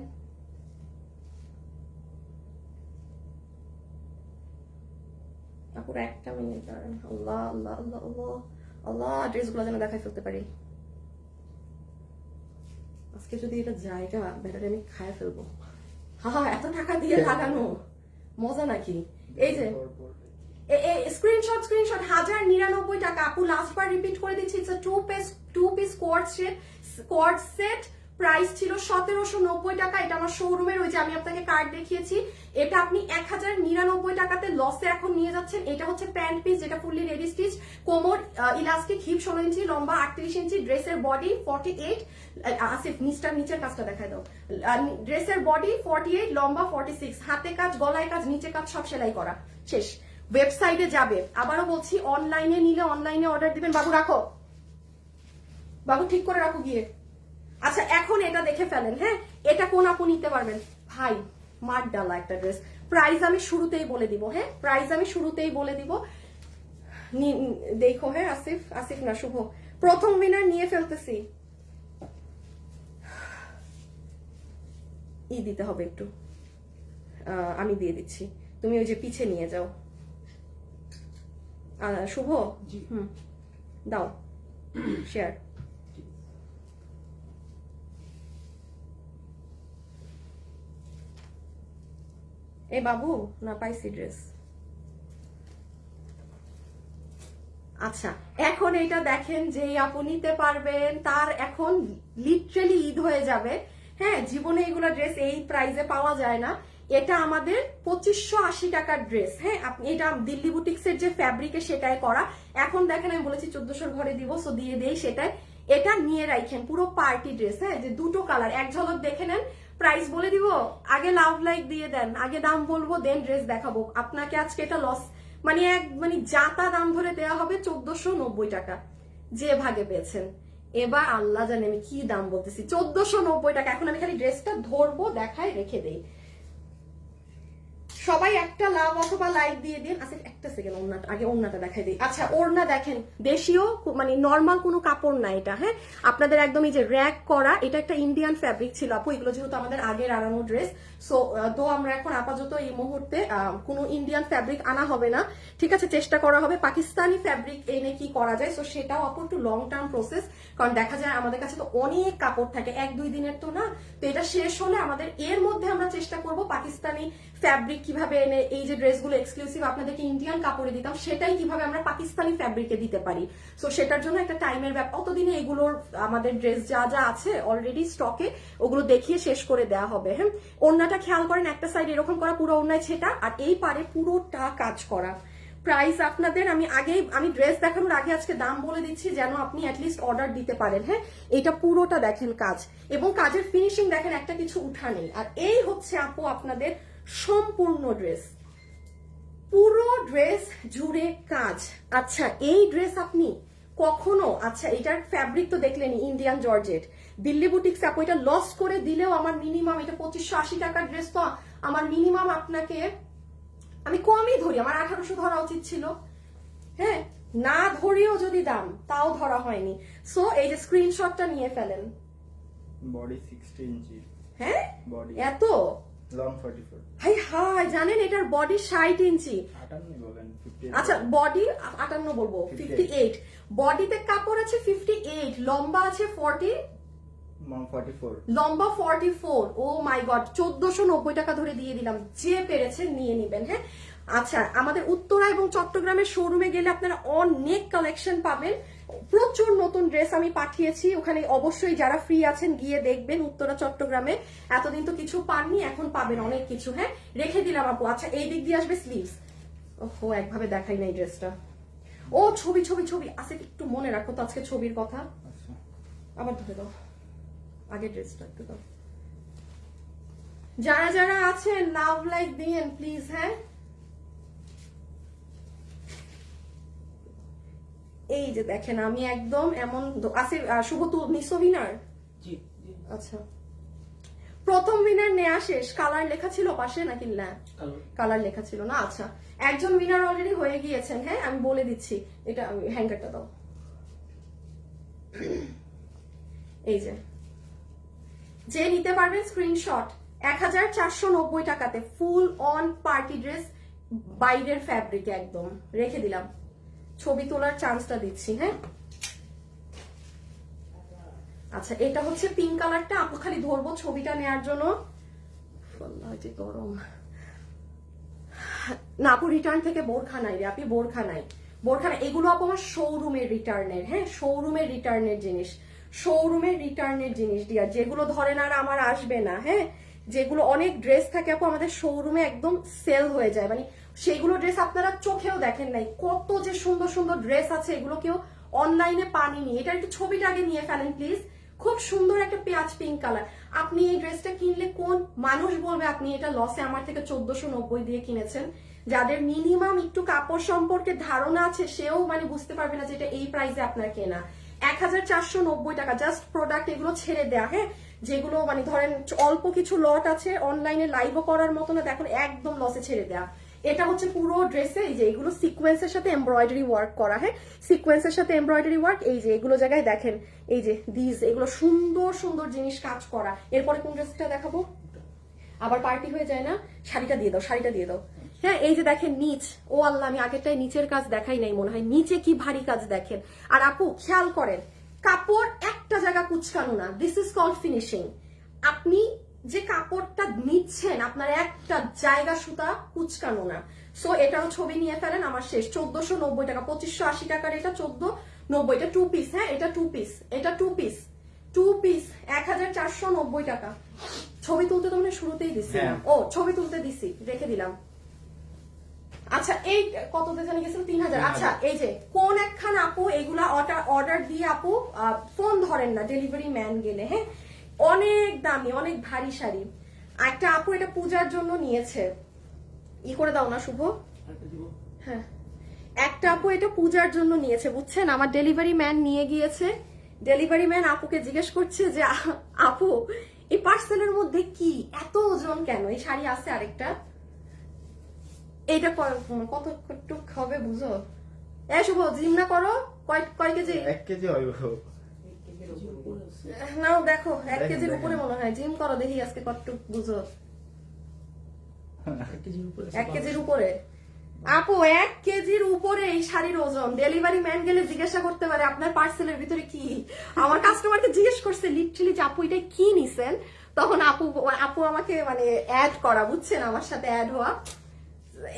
পুরো একটা মিনিট দাঁড়ান, আল্লাহ আল্লাহ আল্লাহ আল্লাহ আল্লাহ, ড্রেসগুলো যেন দেখাই ফেলতে পারি। আজকে যদি এটা জায়গা ব্যাটারে আমি খায় ফেলবো। হা এত টাকা দিয়ে লাগানো মজা নাকি। এই যে স্ক্রিনশট 1099 টাকা আপু, লাস্ট বার রিপিট করে দিচ্ছি, it's a two piece co-ord set, price ছিল 1790 টাকা। এটা আমার শোরুমের, ওই যে আমি আপনাকে কার্ড দেখিয়েছি, এটা আপনি 1099 টাকাতে লসে এখন নিয়ে যাচ্ছেন। এটা হচ্ছে প্যান্ট পিস, যেটা ফুললি রেডি স্টিচ, কোমর ইলাস্টিক, হিপ 16 ইঞ্চি, লম্বা 38 ইঞ্চি, ড্রেসের বডি 48, আসিফ নিচের কাজটা দেখায় দাও, ড্রেসের বডি 48, লম্বা 46, হাতে কাজ, গলায় কাজ, নিচে কাজ, সব সেলাই করা, শেষ। ওয়েবসাইটে যাবে, আবারও বলছি অনলাইনে নিলে অনলাইনে অর্ডার দিবেন। বাবু রাখো, বাবু ঠিক করে রাখো গিয়ে। আচ্ছা এখন এটা দেখে ফেলেন, হ্যাঁ এটা কোন আপু নিতে পারবেন ভাই, মার ডালা একটা ড্রেস। প্রাইস আমি শুরুতেই বলে দিব, হ্যাঁ প্রাইস আমি শুরুতেই বলে দিব, দেখো হ্যাঁ। আসিফ না শুভ, প্রথম উইনার নিয়ে ফেলতেছি। দিতে হবে একটু, আমি দিয়ে দিচ্ছি, তুমি ওই যে পিছে নিয়ে যাও। শুভ দাও শেয়ার। এ বাবু না পাইছি ড্রেস। আচ্ছা এখন এটা দেখেন, যেই আপু নিতে পারবেন তার এখন লিটারালি ঈদ হয়ে যাবে। হ্যাঁ জীবনে এগুলা ড্রেস এই প্রাইসে পাওয়া যায় না। এটা আমাদের 2580 টাকার ড্রেস। হ্যাঁ আপনি এটা দিল্লি বুটিক্সের যে ফ্যাব্রিকে সেটাই করা। এখন দেখেন আমি বলেছি 1400 ঘরে দিব, সো দিয়ে দেই সেটাই। এটা নিয়ে রাখেন, পুরো পার্টি ড্রেস, হ্যাঁ, যে দুটো কালার, এক ঝলক দেখে নেন। প্রাইস বলে দিব, আগে লাভ লাইক দিয়ে দেন, আগে দাম বলবো, দেন ড্রেস দেখাবো আপনাকে। আজকে এটা লস, মানে যাতা দাম ধরে দেওয়া হবে 1490 টাকা, যে ভাগে পেয়েছেন। এবার আল্লাহ জানে আমি কি দাম বলতেছি, 1490 টাকা। এখন আমি খালি ড্রেসটা ধরবো, দেখায়, রেখে দেই। সবাই একটা লাভ অথবা লাইক দিয়ে দিন। আচ্ছা একটা সেকেন্ড, ওড়নাটা আগে, ওড়নাটা দেখাই দিই। আচ্ছা ওড়না দেখেন, দেশীয় মানে নর্মাল কোনো কাপড় না এটা, হ্যাঁ, আপনাদের একদম এই যে র‍্যাক করা, এটা একটা ইন্ডিয়ান ফ্যাব্রিক ছিল আপু, এগুলো যেহেতু আমাদের আগের আনানো ড্রেস, সো তো আমরা এখন আপাতত এই মুহূর্তে কোনো ইন্ডিয়ান ফ্যাব্রিক আনা হবে না, ঠিক আছে, চেষ্টা করা হবে পাকিস্তানি ফ্যাব্রিক এনে কি করা যায়। সো সেটাও আপু একটু লং টার্ম প্রসেস, কারণ দেখা যায় আমাদের কাছে তো অনেক কাপড় থাকে, 1-2 দিনের তো না, তো এটা শেষ হলে আমাদের এর মধ্যে আমরা চেষ্টা করব পাকিস্তানি ফ্যাব্রিক কিভাবে এনে, এই যে ড্রেসগুলো এক্সক্লুসিভ আপনাদেরকে ইন্ডিয়ান কাপড়ে দিতাম, সেটাই কিভাবে আমরা পাকিস্তানি ফ্যাব্রিকে দিতে পারি। সো সেটার জন্য একটা টাইমের ব্যাপার, অতদিনে এগুলোর আমাদের ড্রেস যা যা আছে অলরেডি স্টকে, ওগুলো দেখিয়ে শেষ করে দেওয়া হবে। হ্যাঁ, ওড়নাটা খেয়াল করেন, একটা সাইড এরকম করা, পুরো ওড়নায় ছেটা, আর এই পারে পুরোটা কাজ করা। প্রাইস আপনাদের আমি ড্রেস দেখানোর আগে আজকে দাম বলে দিচ্ছি, যেন আপনি অ্যাটলিস্ট অর্ডার দিতে পারেন। হ্যাঁ, এটা পুরোটা দেখেন কাজ, এবং কাজের ফিনিশিং দেখেন, একটা কিছু উঠা নেই। আর এই হচ্ছে আপু আপনাদের সম্পূর্ণ ড্রেস, পুরো ড্রেস জুড়ে কাজ। আচ্ছা এই ড্রেস আপনি কখনো, আচ্ছা এটার ফ্যাব্রিক তো দেখলেনি, ইন্ডিয়ান জর্জেট, দিল্লি বুটিক্স আপু, এটা লস করে দিলেও আমার মিনিমাম, এটা 2580 টাকার ড্রেস, তো আমার মিনিমাম আপনাকে আমি কমই ধরি, আমার 1800 ধরা উচিত ছিল, হ্যাঁ, না ধরিও যদি দাম, তাও ধরা হয়নি। সো এই যে স্ক্রিনশটটা নিয়ে ফেলেন।
বডি 60 ইঞ্চি,
হ্যাঁ,
বডি
এত
লং 44,
হাই হাই, জানেন এটার বডি 60 ইঞ্চি।
58 বলেন, 50।
আচ্ছা বডি 58 বলবো, 58, বডিতে কাপড় আছে 58, লম্বা আছে 40, লম্বা 44। ও মাই গড, 1490 টাকা ধরে দিয়ে দিলাম, যে পেরেছে নিয়ে নিবেন। হ্যাঁ, আচ্ছা আমাদের উত্তরা এবং চট্টগ্রামের শোরুমে গেলে আপনারা অনেক কালেকশন পাবেন, প্রচুর নতুন ড্রেস আমি পাঠিয়েছি ওখানে, অবশ্যই যারা ফ্রি আছেন গিয়ে দেখবেন উত্তরা চট্টগ্রামে, এতদিন তো কিছু পাননি, এখন পাবেন অনেক কিছু। হ্যাঁ, রেখে দিলাম আপু। আচ্ছা এই দিক দিয়ে আসবে স্লিভস, ওহো একভাবে দেখাই নাই ড্রেসটা, ও ছবি ছবি ছবি আছে, একটু মনে রাখো তো আজকে ছবির কথা।
আচ্ছা
আবার ধরে দাও, আগে ড্রেসটা একটু দাও। যারা যারা আছেন লাভ লাইক দিয়েন প্লিজ। হ্যাঁ, এই যে দেখেন আমি একদম এমন আছে। শুভ তো নিসো উইনার,
জি জি,
আচ্ছা প্রথম উইনার নেওয়া শেষ, কালার লেখা ছিল পাশে নাকি না? কালার লেখা ছিল না। আচ্ছা একজন উইনার অলরেডি হয়ে গিয়েছেন। হ্যাঁ আমি বলে দিচ্ছি, এটা হ্যাঙ্গারটা দাও, এই যে নিতে পারবেন স্ক্রিনশট, 1490 টাকাতে ফুল অন পার্টি ড্রেস, বাইরের ফ্যাব্রিকে একদম রেখে দিলাম, ছবি তোলার চান্সটা দিচ্ছি। হ্যাঁ, আচ্ছা এটা হচ্ছে পিঙ্ক কালারটা, আপু খালি ধরবো ছবিটা নেওয়ার জন্য, যে গরম না আপু, রিটার্ন থেকে বোরখা নাই রে আপনি, বোরখা নাই, বোরখা নাই, এগুলো আপু আমার শোরুমের রিটার্নের। হ্যাঁ, শোরুমের রিটার্নের জিনিস, শোরুমের রিটার্নের জিনিস দিয়া, যেগুলো ধরেন আর আমার আসবে না। হ্যাঁ, যেগুলো অনেক ড্রেস থাকে আপু আমাদের শোরুমে একদম সেল হয়ে যায়, মানে সেইগুলো ড্রেস আপনারা চোখেও দেখেন নাই, কত যে সুন্দর সুন্দর ড্রেস আছে, এগুলো কেউ অনলাইনে পানিনি। এটার একটু ছবিটা আগে নিয়ে ফেলেন প্লিজ, খুব সুন্দর একটা পেঁয়াজ পিঙ্ক কালার। আপনি এই ড্রেসটা কিনলে কোন মানুষ বলবে আপনি এটা লসে আমার থেকে 1490 দিয়ে কিনেছেন? যাদের মিনিমাম একটু কাপড় সম্পর্কে ধারণা আছে সেও মানে বুঝতে পারবে না যে এটা এই প্রাইসে আপনার কেনা। 1490 টাকা জাস্ট প্রোডাক্ট, এগুলো ছেড়ে দেয়া। হ্যাঁ, যেগুলো মানে ধরেন অল্প কিছু লট আছে, অনলাইনে লাইভও করার মতো না, দেখুন একদম লসে ছেড়ে দেয়া। এটা হচ্ছে পুরো ড্রেসে এই যে এগুলো সিকোয়েন্সের সাথে এমব্রয়ডারি ওয়ার্ক করা। হ্যাঁ, সিকোয়েন্সের সাথে এমব্রয়ডারি ওয়ার্ক, এই যে এগুলো জায়গায় দেখেন, এই যে এগুলো সুন্দর সুন্দর জিনিস কাজ করা। এরপরে কোন ড্রেসটা দেখাবো, আবার পার্টি হয়ে যায় না, শাড়িটা দিয়ে দাও, শাড়িটা দিয়ে দাও। হ্যাঁ, এই যে দেখেন নিচ, ও আল্লাহ আমি আগেরটাই নিচের কাজ দেখাই নাই মনে হয়, নিচে কি ভারী কাজ দেখেন। আর আপু খেয়াল করেন, কাপড় একটা জায়গা কুচকানো না, দিস ইজ কল্ড ফিনিশিং। আপনি যে কাপড়টা নিচ্ছেন আপনার একটা জায়গা সুতা কুচকানো না। সো এটাও ছবি নিয়ে ফেলেন, আমার শেষ। 1490 টাকা, 2580 টাকার এটা 1490, এটা 2 পিস। হ্যাঁ, এটা 2 পিস, এটা 2 পিস, 2 পিস 1490 টাকা। ছবি তুলতে তো মানে শুরুতেই দিছি না, ও ছবি তুলতে দিছি, রেখে দিলাম। আচ্ছা এই কততে জানি গেছিল 3000। আচ্ছা এই যে কোন একখান আপু এগুলা অর্ডার দিয়ে আপু ফোন ধরেন না ডেলিভারি ম্যান গেলে, হ্যাঁ অনেক দামি অনেক ভারী শাড়ি। একটা আপু এটা পূজার জন্য নিয়েছে, ই করে দাও না শুভ। হ্যাঁ একটা আপু এটা পূজার জন্য নিয়েছে বুঝছেন, আমার ডেলিভারি ম্যান নিয়ে গিয়েছে। ডেলিভারি ম্যান আপুকে জিজ্ঞেস করছে যে আপু এই পার্সেলের মধ্যে কি এত ওজন কেন, এই শাড়ি আছে আরেকটা, এইটা কতটুক হবে বুঝো। শুভ জিম না করো, কয় কেজি?
1 কেজি হইব।
নাও দেখো 1 কেজির উপরে মনে হয়, জিম করো দেখি আজকে কতটুক বুঝো। 1 কেজির উপরে আপু, 1 কেজির উপরে এই শাড়ির ওজন। ডেলিভারি ম্যান গেলে জিজ্ঞাসা করতে পারে আপনার পার্সেলের ভিতরে কি। আমার কাস্টমারকে জিজ্ঞেস করছে লিটারালি যে আপু এটা কি নিছেন, তখন আপু আমাকে মানে অ্যাড করা বুঝছেন, আমার সাথে অ্যাড হওয়া।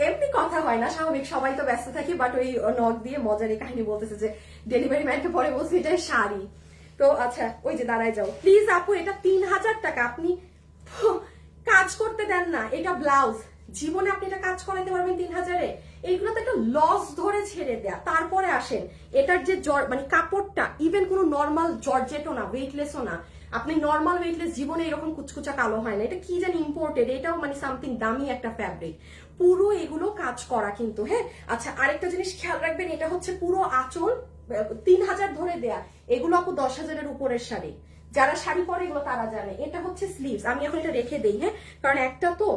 এমনি কথা হয় না, স্বাভাবিক সবাই তো ব্যস্ত থাকি, বাট ওই নক দিয়ে মজার এই কাহিনী বলতেছে যে ডেলিভারি ম্যানকে পরে বলছে এটা শাড়ি। তো আচ্ছা ওই যে দাঁড়ায় যাও প্লিজ আপু, এটা 3000 টাকা, আপনি কাজ করতে দেন না, এটা ব্লাউজ, জীবনে আপনি এটা কাজ করাইতে পারবেন 3000-এ? এইগুলো তো একটা লস ধরে ছেড়ে দেয়া। তারপরে আসেন এটার যে মানে কাপড়টা ইভেন কোনো নর্মাল জর্জেটও না, ওয়েটলেসও না। আপনি নর্মাল ওয়েটলেস জীবনে এরকম কুচকুচা কালো হয় না, এটা কি জানি ইম্পোর্টেড, এটাও মানে সামথিং দামি একটা ফ্যাব্রিক। পুরো এগুলো কাজ করা কিন্তু, হ্যাঁ। আচ্ছা আরেকটা জিনিস খেয়াল রাখবেন, এটা হচ্ছে পুরো আঁচল 3000 ধরে দেয়া। এগুলো আপু 10,000-এর উপরের শাড়ি, যারা শাড়ি পরে এগুলো তারা জানে। এটা হচ্ছে স্লিভস, আমি এখন এটা রেখে দেই, হ্যাঁ কারণ একটা তো।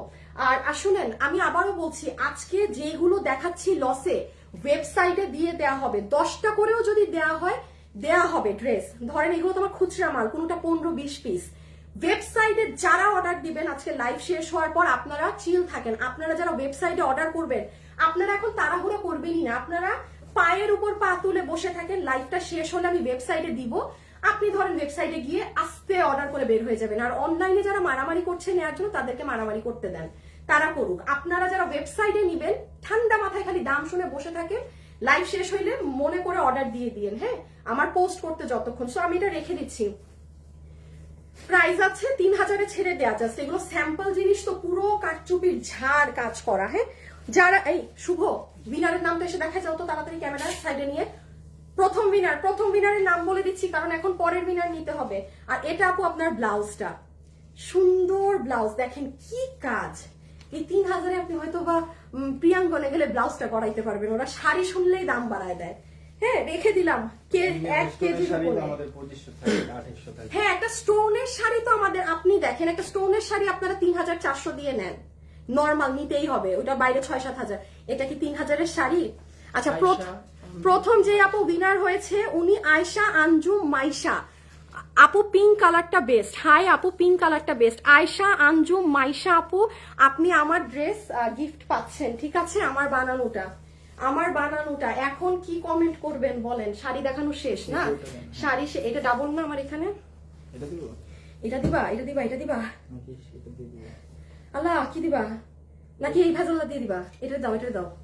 আর আসলেন আমি আবারও বলছি, আজকে যেগুলো দেখাচ্ছি লসে, ওয়েবসাইটে দিয়ে দেয়া হবে, 10টা করেও যদি দেয়া হয় দেয়া হবে ড্রেস। ধরেন এগুলো তোমার খুচরা মাল, কোনোটা 15-20 পিস। ওয়েবসাইটে যারা অর্ডার দিবেন আজকে লাইভ শেষ হওয়ার পর, আপনারা চিল থাকেন, আপনারা যারা ওয়েবসাইটে অর্ডার করবেন আপনারা এখন তাড়াহুড়ো করবেনই না, আপনারা পায়ের উপর পা তুলে বসে থাকেন। লাইভটা শেষ হলে আমি ওয়েবসাইটে দিব, আপনি ধরেন ওয়েবসাইটে গিয়ে আস্তে অর্ডার করে বের হয়ে যাবেন। আর অনলাইনে যারা মারামারি করছে নেওয়ার জন্য, তাদেরকে মারামারি করতে দেন, তারা করুক। আপনারা যারা ওয়েবসাইটে নিবেন ঠান্ডা মাথায় খালি দাম শুনে বসে থাকেন, লাইভ শেষ হইলে মনে করে অর্ডার দিয়ে দিয়েন, হ্যাঁ আমার পোস্ট করতে যতক্ষণ। সো আমি এটা রেখে দিচ্ছি। প্রাইস আছে 3000-এ ছেড়ে দেয়া, জাস্ট এগুলো স্যাম্পল জিনিস তো, পুরো কারচুপির ঝাড় কাজ করা, হ্যাঁ। যারা এই শুভ উইনারের নামটা এসে দেখা যাও তো তাড়াতাড়ি, ক্যামেরা সাইডে নিয়ে। প্রথম উইনারের নাম বলে দিচ্ছি কারণ এখন পরের উইনার নিতে হবে। আর এটা আপু আপনার ব্লাউজটা, সুন্দর ব্লাউজ, দেখেন কি কাজ। এই 3000-এ আপনি হয়তো বা প্রিয়াঙ্গনে গেলে ব্লাউজটা করাইতে পারবেন, ওরা শাড়ি শুনলেই দাম বাড়ায় দেয়। হ্যাঁ রেখে দিলাম 1 কেজি। হ্যাঁ একটা স্টোনের শাড়ি তো আমাদের, আপনি দেখেন একটা স্টোনের শাড়ি আপনারা 3400 দিয়ে নেন, নর্মাল নিতেই হবে, ওটা বাইরে 6-7 হাজার। এটা কি 3000-এর শাড়ি? আচ্ছা প্রথম যে আপু উইনার হয়েছে উনি আয়শা আঞ্জুম মাইশা আপু, পিঙ্ক কালারটা বেস্ট। হাই আপু, পিঙ্ক কালারটা বেস্ট। আয়শা আঞ্জুম মাইশা আপু, আপনি আমার ড্রেস গিফট পাচ্ছেন, ঠিক আছে, আমার বানানোটা। এখন কি কমেন্ট করবেন বলেন? শাড়ি দেখানো শেষ না, শাড়ি এটা ডাবল না আমার এখানে, এটা দিবা আল্লাহ, কি দিবা নাকি এই ভাজল্লা দিয়ে দিবা? এটা দাও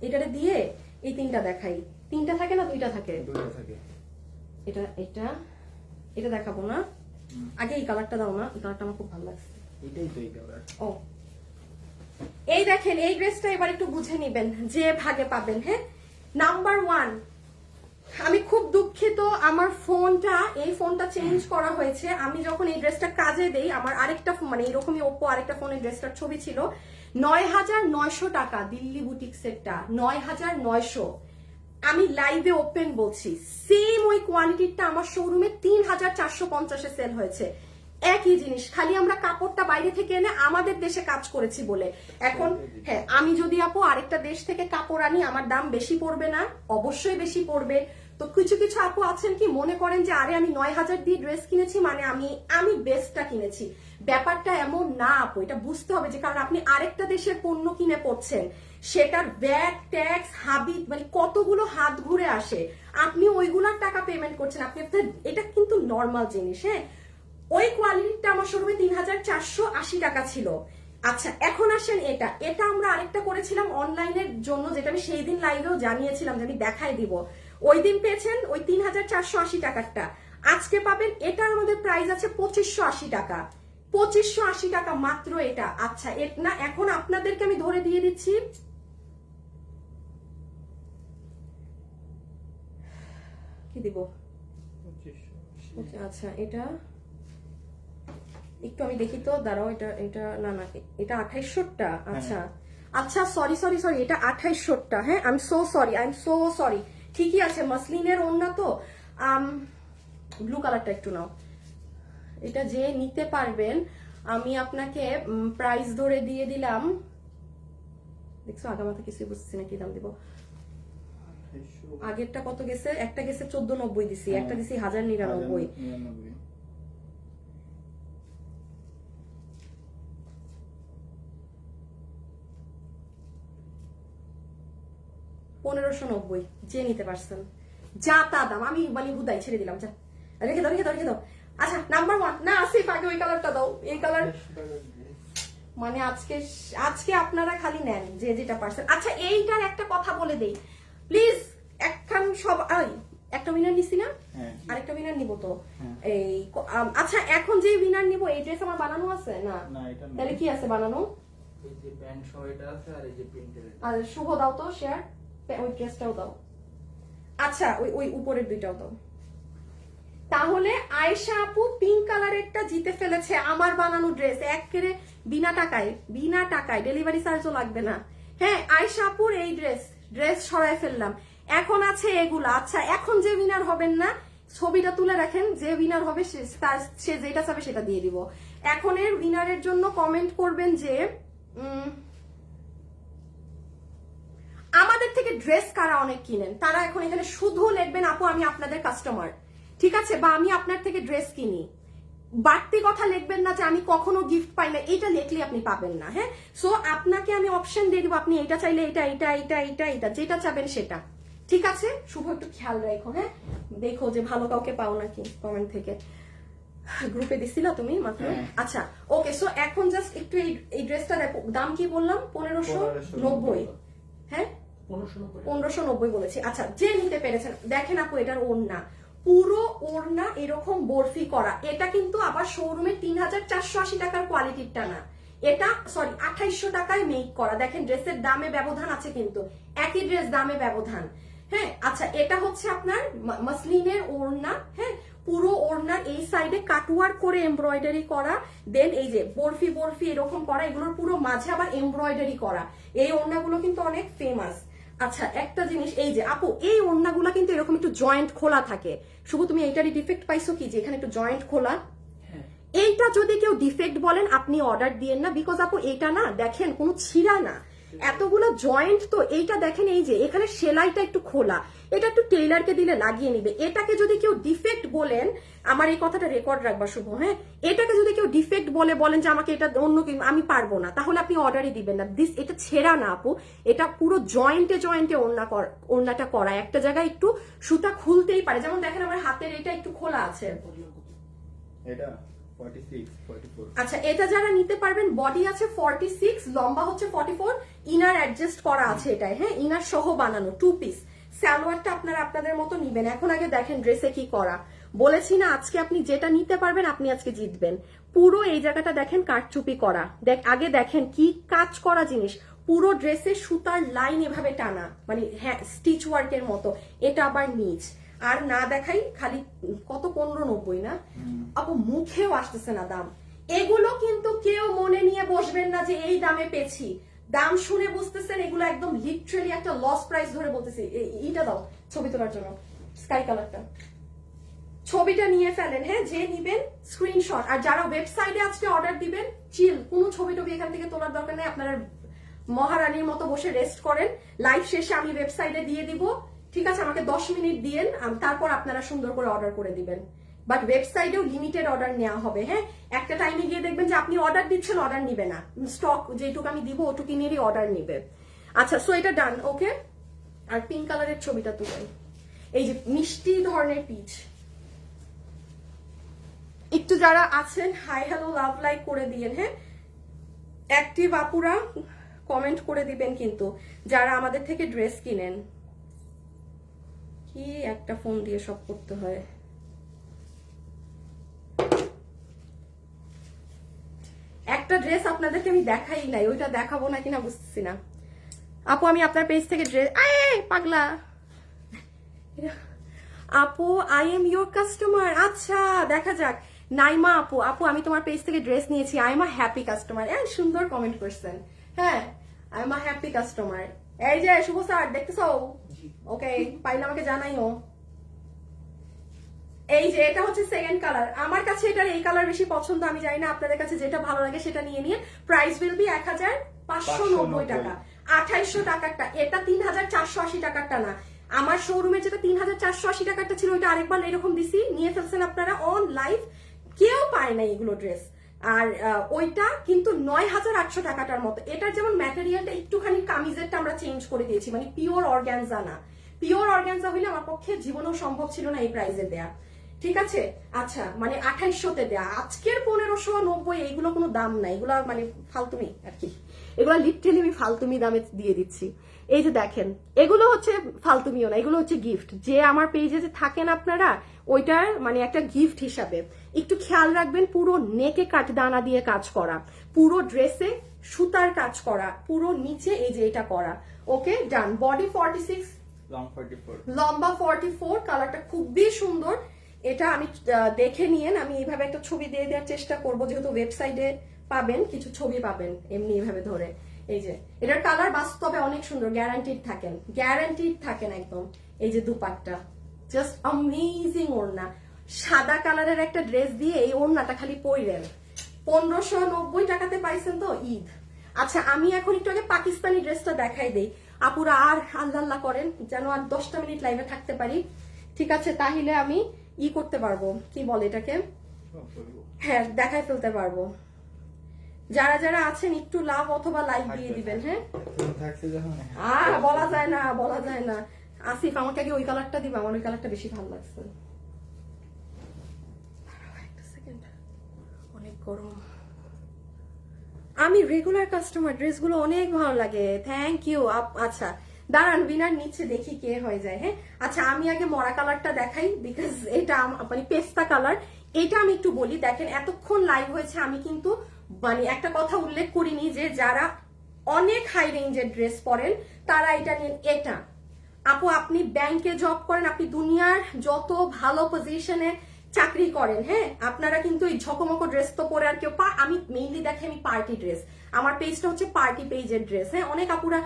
এটা দিয়ে এই 3টা দেখাই। 3টা থাকে না 2টা থাকে? এটা দেখাবো না, আগে এই কালারটা দাও না, এই কালারটা আমার খুব ভালো লাগছে।
এটাই তো এই কালার।
ও এই দেখেন, এই ড্রেসটা এবার একটু বুঝে নিবেন যে ভাগে পাবেন, হ্যাঁ। নাম্বার 1, আমি খুব দুঃখিত, আমার এই ফোনটা চেঞ্জ করা হয়েছে। আমি যখন এই ড্রেসটা কাজে দেই, আমার আরেকটা মানে এরকমই ওপো আরেকটা ফোনের ড্রেসটার ছবি ছিল, 9900 টাকা দিল্লি বুটিক্সেরটা, 9900। আমি লাইভে ওপেন বলছি, সেম ওই কোয়ালিটিটা আমার শোরুমে 3450-এ সেল হয়েছে। একই জিনিস, খালি আমরা কাপড়টা বাইরে থেকে এনে আমাদের দেশে কাজ করেছি বলে। এখন হ্যাঁ আমি যদি আপু আরেকটা দেশ থেকে কাপড় আনি, আমার দাম বেশি পড়বে না? অবশ্যই বেশি পড়বে। তো কিছু আপু আছেন কি মনে করেন যে আরে আমি 9000 দিয়ে ড্রেস কিনেছি মানে আমি বেস্টটা কিনেছি। ব্যাপারটা এমন না আপু, এটা বুঝতে হবে যে কারণ আপনি আরেকটা দেশের পণ্য কিনে পড়ছেন, সেটার ভ্যাট ট্যাক্স হাবিট মানে কতগুলো হাত ঘুরে আসে, আপনি ওইগুলার টাকা পেমেন্ট করছেন। এটা কিন্তু নর্মাল জিনিস, হ্যাঁ। ওই কোয়ালিটিটা আমার শোরুমে 3480 টাকা ছিল। আচ্ছা এখন আসেন এটা আমরা আরেকটা করেছিলাম অনলাইনের জন্য, যেটা আমি সেই দিন লাইভেও জানিয়েছিলাম যে আমি দেখাই দিব। ওই দিন পেয়েছেন ওই 3480 টাকারটা, আজকে পাবেন এটা আমাদের প্রাইস আছে 2580 টাকা, 2580 টাকা মাত্র এটা। আচ্ছা না এখন আপনাদেরকে আমি ধরে দিয়ে দিচ্ছি কি দিব?
2580
আচ্ছা এটা একটু আমি দেখি তো, দাঁড়াও। এটা এটা না না, এটা 2800টা। আচ্ছা আচ্ছা, সরি সরি সরি, এটা 2800টা। হ্যাঁ, আই এম সো সরি। ঠিকই আছে, মাসলিনের ওড়না তো। ব্লু কালারটা একটু নাও। এটা যে নিতে পারবেন আমি আপনাকে প্রাইস ধরে দিয়ে দিলাম। দেখছো আগামাথা কিছুই বুঝছি না, কি দাম দিব।
2800
আগেরটা কত গেছে? একটা গেছে 1490 দিছি, একটা দিছি 1099।
1099
1590 যে নিতে পারছেন। যা তা দাম, আমি মানে হুদাই ছেড়ে দিলাম। যা রেখে দাও। আচ্ছা নাম্বার 1 না, আসিফ আগে ওই কালারটা দাও। এই কালার মানে আজকে আপনারা খালি নেন যে যেটা পারছেন। আচ্ছা এইটার একটা কথা বলে দেই প্লিজ, একখান সব একটা উইনার নিছি না, আরেকটা উইনার নিব তো। এই আচ্ছা এখন যে উইনার নিব, এই ড্রেস আমার বানানো আছে না?
না এটা না।
তাহলে কি আছে বানানো?
এই যে প্যান্ট সহ এটা আছে, আর এই যে প্রিন্টের।
আর শুভ দাও তো শেয়ার, ওই ড্রেসটাও দাও। আচ্ছা ওই উপরের দুইটাও দাও। তাহলে আয়েশা আপু পিঙ্ক কালারেরটা জিতে ফেলেছে, আমার বানানো ড্রেস। একেবারে বিনা টাকায় ডেলিভারি চার্জও লাগবে না। হ্যাঁ, আয়েশা আপুর এই ড্রেস সরাই ফেললাম। এখন আছে এগুলা। আচ্ছা এখন যে উইনার হবেন না, ছবিটা তুলে রাখেন। যে উইনার হবে সে যেটা চাবে সেটা দিয়ে দিব। এখন এর উইনারের জন্য কমেন্ট করবেন যে আমাদের থেকে ড্রেস কারা অনেক কিনেন, তারা এখন এখানে শুধু লিখবেন আপু আমি আপনাদের কাস্টমার, ঠিক আছে, বা আমি আপনার থেকে ড্রেস কিনি। বাড়তি কথা লিখবেন না যে আমি কখনো গিফট পাই না, এটা লিখলে আপনি পাবেন না। হ্যাঁ, সো আপনাকে আমি অপশন দিয়ে দিব, আপনি এটা চাইলে এটা যেটা চাবেন সেটা, ঠিক আছে। শুভ একটু খেয়াল রাখো। হ্যাঁ, দেখো যে ভালো কাউকে পাও নাকি কমেন্ট থেকে। গ্রুপে দিছিল তুমি মাত্র? আচ্ছা ওকে, সো এখন জাস্ট একটু এই ড্রেসটা দেখো। দাম কি বললাম? 1590। হ্যাঁ 1590 বলেছি। আচ্ছা যে নিতে পেরেছেন দেখেন আপু, এটার ওড়না পুরো ওড়না এরকম বরফি করা। এটা কিন্তু আবার শোরুমে 3480 টাকার কোয়ালিটিরটা না, এটা সরি 2800 টাকায় মেক করা। দেখেন ড্রেসের দামে ব্যবধান আছে, কিন্তু একই ড্রেস দামে ব্যবধান। হ্যাঁ আচ্ছা, এটা হচ্ছে আপনার মাসলিনের ওড়না। হ্যাঁ, পুরো ওড়নার এই সাইডে কাটওয়ার্ক করে এমব্রয়ডারি করা, দেন এই যে বরফি এরকম করা, এগুলোর পুরো মাঝে আবার এমব্রয়ডারি করা। এই ওড়নাগুলো কিন্তু অনেক ফেমাস। আচ্ছা একটা জিনিস, এই যে আপু এই ওড়নাগুলো কিন্তু এরকম একটু জয়েন্ট খোলা থাকে। শুভ তুমি এইটারই ডিফেক্ট পাইছো কি, যে এখানে একটু জয়েন্ট খোলা? এইটা যদি কেউ ডিফেক্ট বলেন আপনি অর্ডার দিয়েন না, বিকজ আপু এটা না দেখেন কোনো ছিঁড়া না, এতগুলো জয়েন্ট তো। এইটা দেখেন এই যে এখানে সেলাইটা একটু খোলা, এটা একটু টেইলারকে দিলে লাগিয়ে নিবে। এটাকে যদি কেউ ডিফেক্ট বলেন, আমার এই কথাটা রেকর্ড রাখবা শুভ, হ্যাঁ, এটাকে যদি কেউ ডিফেক্ট বলেন যে আমাকে এটা অন্য আমি পারবো না, তাহলে আপনি অর্ডারই দিবেন না। এটা ছেঁড়া না আপু, এটা পুরো জয়েন্টে ওড়নাটা করা। একটা জায়গায় একটু সুতা খুলতেই পারে, যেমন দেখেন আমার হাতের এটা একটু খোলা আছে।
এটা 46 44।
আচ্ছা এটা যারা নিতে পারবেন, বডি আছে 46, লম্বা হচ্ছে 44, ইনার অ্যাডজাস্ট করা আছে এটাই। হ্যাঁ, ইনার সহ বানানো 2 পিস। সালোয়ারটা আপনারা আপনাদের মতো নিবেন। এখন আগে দেখেন ড্রেসে কি করা, বলেছি না আজকে আপনি যেটা নিতে পারবেন আপনি আজকে জিতবেন। পুরো এই জায়গাটা দেখেন কারচুপি করা, আগে দেখেন কি কাজ করা জিনিস। পুরো ড্রেসে সুতার লাইন এভাবে টানা, মানে হ্যাঁ স্টিচ ওয়ার্কের মতো। এটা আবার নিচ আর না দেখাই খালি কত 1590 না আপু, মুখেও আসতেছে না দাম। এগুলো কিন্তু কেউ মনে নিয়ে বসবেন না যে এই দামে পেয়েছি। দাম শুনে বুঝতেছেন এগুলো একদম লিটারালি একটা লস প্রাইস ধরে বলতেছি। এইটা দাও ছবি তোলার জন্য, স্কাই কালারটা, ছবিটা নিয়ে ফেলেন। হ্যাঁ, যে নিবেন স্ক্রিনশট। আর যারা ওয়েবসাইটে আজকে অর্ডার দিবেন, চিল, কোনো ছবি টবি এখান থেকে তোলার দরকার নেই। আপনারা মহারানীর মতো বসে রেস্ট করেন, লাইভ শেষে আমি ওয়েবসাইটে দিয়ে দিব, ঠিক আছে। আমাকে 10 মিনিট দিয়েন, তারপর আপনারা সুন্দর করে অর্ডার করে দিবেন। বাট ওয়েবসাইটেও লিমিটেড অর্ডার নেওয়া হবে। হ্যাঁ, একটা টাইমে গিয়ে দেখবেন যে আপনি অর্ডার দিচ্ছেন, অর্ডার নিবে না, স্টক যেটুকু আমি দিব ওটুকু নিয়েই অর্ডার নিবে। আচ্ছা সো এটা ডান। ওকে, আর পিঙ্ক কালারের ছবিটা তুলেন, এই যে মিষ্টি ধরনের পিচ। একটু যারা আছেন হাই হ্যালো লাভ লাইক করে দিয়েন। হ্যাঁ, অ্যাক্টিভ আপুরা কমেন্ট করে দিবেন কিন্তু যারা আমাদের থেকে ড্রেস কিনেন। কি একটা ফোন দিয়ে সব করতে হয়। একটা ড্রেস আপনাদেরকে আমি দেখাই নাই, ওইটা দেখাবো না কিনা বুঝতেছি না। আপু আমি আপনার পেজ থেকে ড্রেস, পাগলা আপু আই এম ইয়োর কাস্টমার। আচ্ছা দেখা যাক। নাইমা আপু, আপু আমি তোমার পেজ থেকে ড্রেস নিয়েছি, I am a happy customer. সুন্দর কমেন্ট করছেন। হ্যাঁ I am a happy customer. এই যে শুভ স্যার দেখতেছো? ওকে পাইলে আমাকে জানাইও। এই যে এটা হচ্ছে সেকেন্ড কালার, আমার কাছে এটার এই কালার বেশি পছন্দ, আমি জানি না আপনাদের কাছে যেটা ভালো লাগে সেটা নিয়ে নিয়ে। প্রাইস উইল বি 1590 টাকা। 2800 টাকারটা, এটা 3480 টাকারটা না। আমার শোরুমে যেটা 3480 টাকারটা ছিল ওইটা আরেকবার এরকম দিছি, নিয়ে ফেলছেন আপনারা অন লাইভ, কেউ পায় না এগুলো ড্রেস। আর ওইটা কিন্তু 9800 টাকাটার মতো। এটার যেমন ম্যাটেরিয়ালটা একটুখানি কামিজেরটা আমরা চেঞ্জ করে দিয়েছি, মানে পিওর অর্গানজা না। পিওর অর্গানজা হইলে আমার পক্ষে জীবনেও সম্ভব ছিল না এই প্রাইসে দেয়া, ঠিক আছে? আচ্ছা মানে 2800-তে দেয়া, আজকের 1590 এইগুলো কোনো দাম নাই, এগুলো মানে ফালতুমি আর কি, এগুলো লিটারালি আমি ফালতুমি দামে দিয়ে দিচ্ছি। এই যে দেখেন এগুলো হচ্ছে ফালতুমিও না, এগুলো হচ্ছে গিফট। যে আমার পেজে যে থাকেন আপনারা, ওইটার মানে একটা গিফট হিসাবে একটু খেয়াল রাখবেন। পুরো নেকে কাট দানা দিয়ে কাজ করা, পুরো ড্রেসে সুতার কাজ করা, পুরো নিচে এই যে এটা করা। ওকে ডান। বডি 46, লম্বা 44, কালারটা খুবই সুন্দর। এটা আমি দেখে নিয়েন, আমি এইভাবে একটা ছবি দিয়ে দেওয়ার চেষ্টা করব, যেহেতু ওয়েবসাইটে পাবেন কিছু ছবি পাবেন এমনি এইভাবে ধরে। এই যে এটার কালার বাস্তবে অনেক সুন্দর, গ্যারান্টিড থাকেন একদম। এই যে দুপাট্টা জাস্ট অ্যামেজিং ওড়না, সাদা কালারের একটা ড্রেস দিয়ে এই ওড়নাটা খালি পইরেন। 1590 টাকাতে পাইছেন তো ঈদ। আচ্ছা আমি এখন একটু আগে পাকিস্তানি ড্রেসটা দেখাই দেই, আপুরা আর আল্লাহ আল্লাহ করেন যেন আর 10টা মিনিট লাইভে থাকতে পারি, ঠিক আছে? তাহলে আমি করতে পারবো, কি বলে এটাকে, হ্যাঁ দেখাই ফেলতে পারবো। যারা যারা আছেন একটু লাভ অথবা লাইক দিয়ে দিবেন। হ্যাঁ বলা যায় না, বলা যায় না। আসিফ আমাকে আগে ওই কালারটা দিবা, আমার ওই কালারটা বেশি ভালো লাগছে। অনেক গরম। আমি রেগুলার কাস্টমার, ড্রেসগুলো অনেক ভালো লাগে, থ্যাংক ইউ। আচ্ছা দাঁড়ান উইনার নিচে দেখি কে হয়ে যায়। হ্যাঁ আচ্ছা আমি আগে মরা কালারটা দেখাই, বিকজ এটা মানে পেস্তা কালার। এটা আমি একটু বলি, দেখেন এতক্ষণ লাইভ হয়েছে আমি কিন্তু মানে একটা কথা উল্লেখ করিনি যে যারা অনেক হাই রেঞ্জের ড্রেস পরেন তারা এটা নিন। এটা আপু আপনি ব্যাংকে জব করেন, আপনি দুনিয়ার যত ভালো পজিশনে চাকরি করেন, হ্যাঁ আপনারা কিন্তু এই ঝকমকো ড্রেস তো পরে আর কেউ আমি মেইনলি দেখে আমি পার্টি ড্রেস, আমার পেজটা হচ্ছে পার্টি পেজের ড্রেস। হ্যাঁ অনেক আপুরা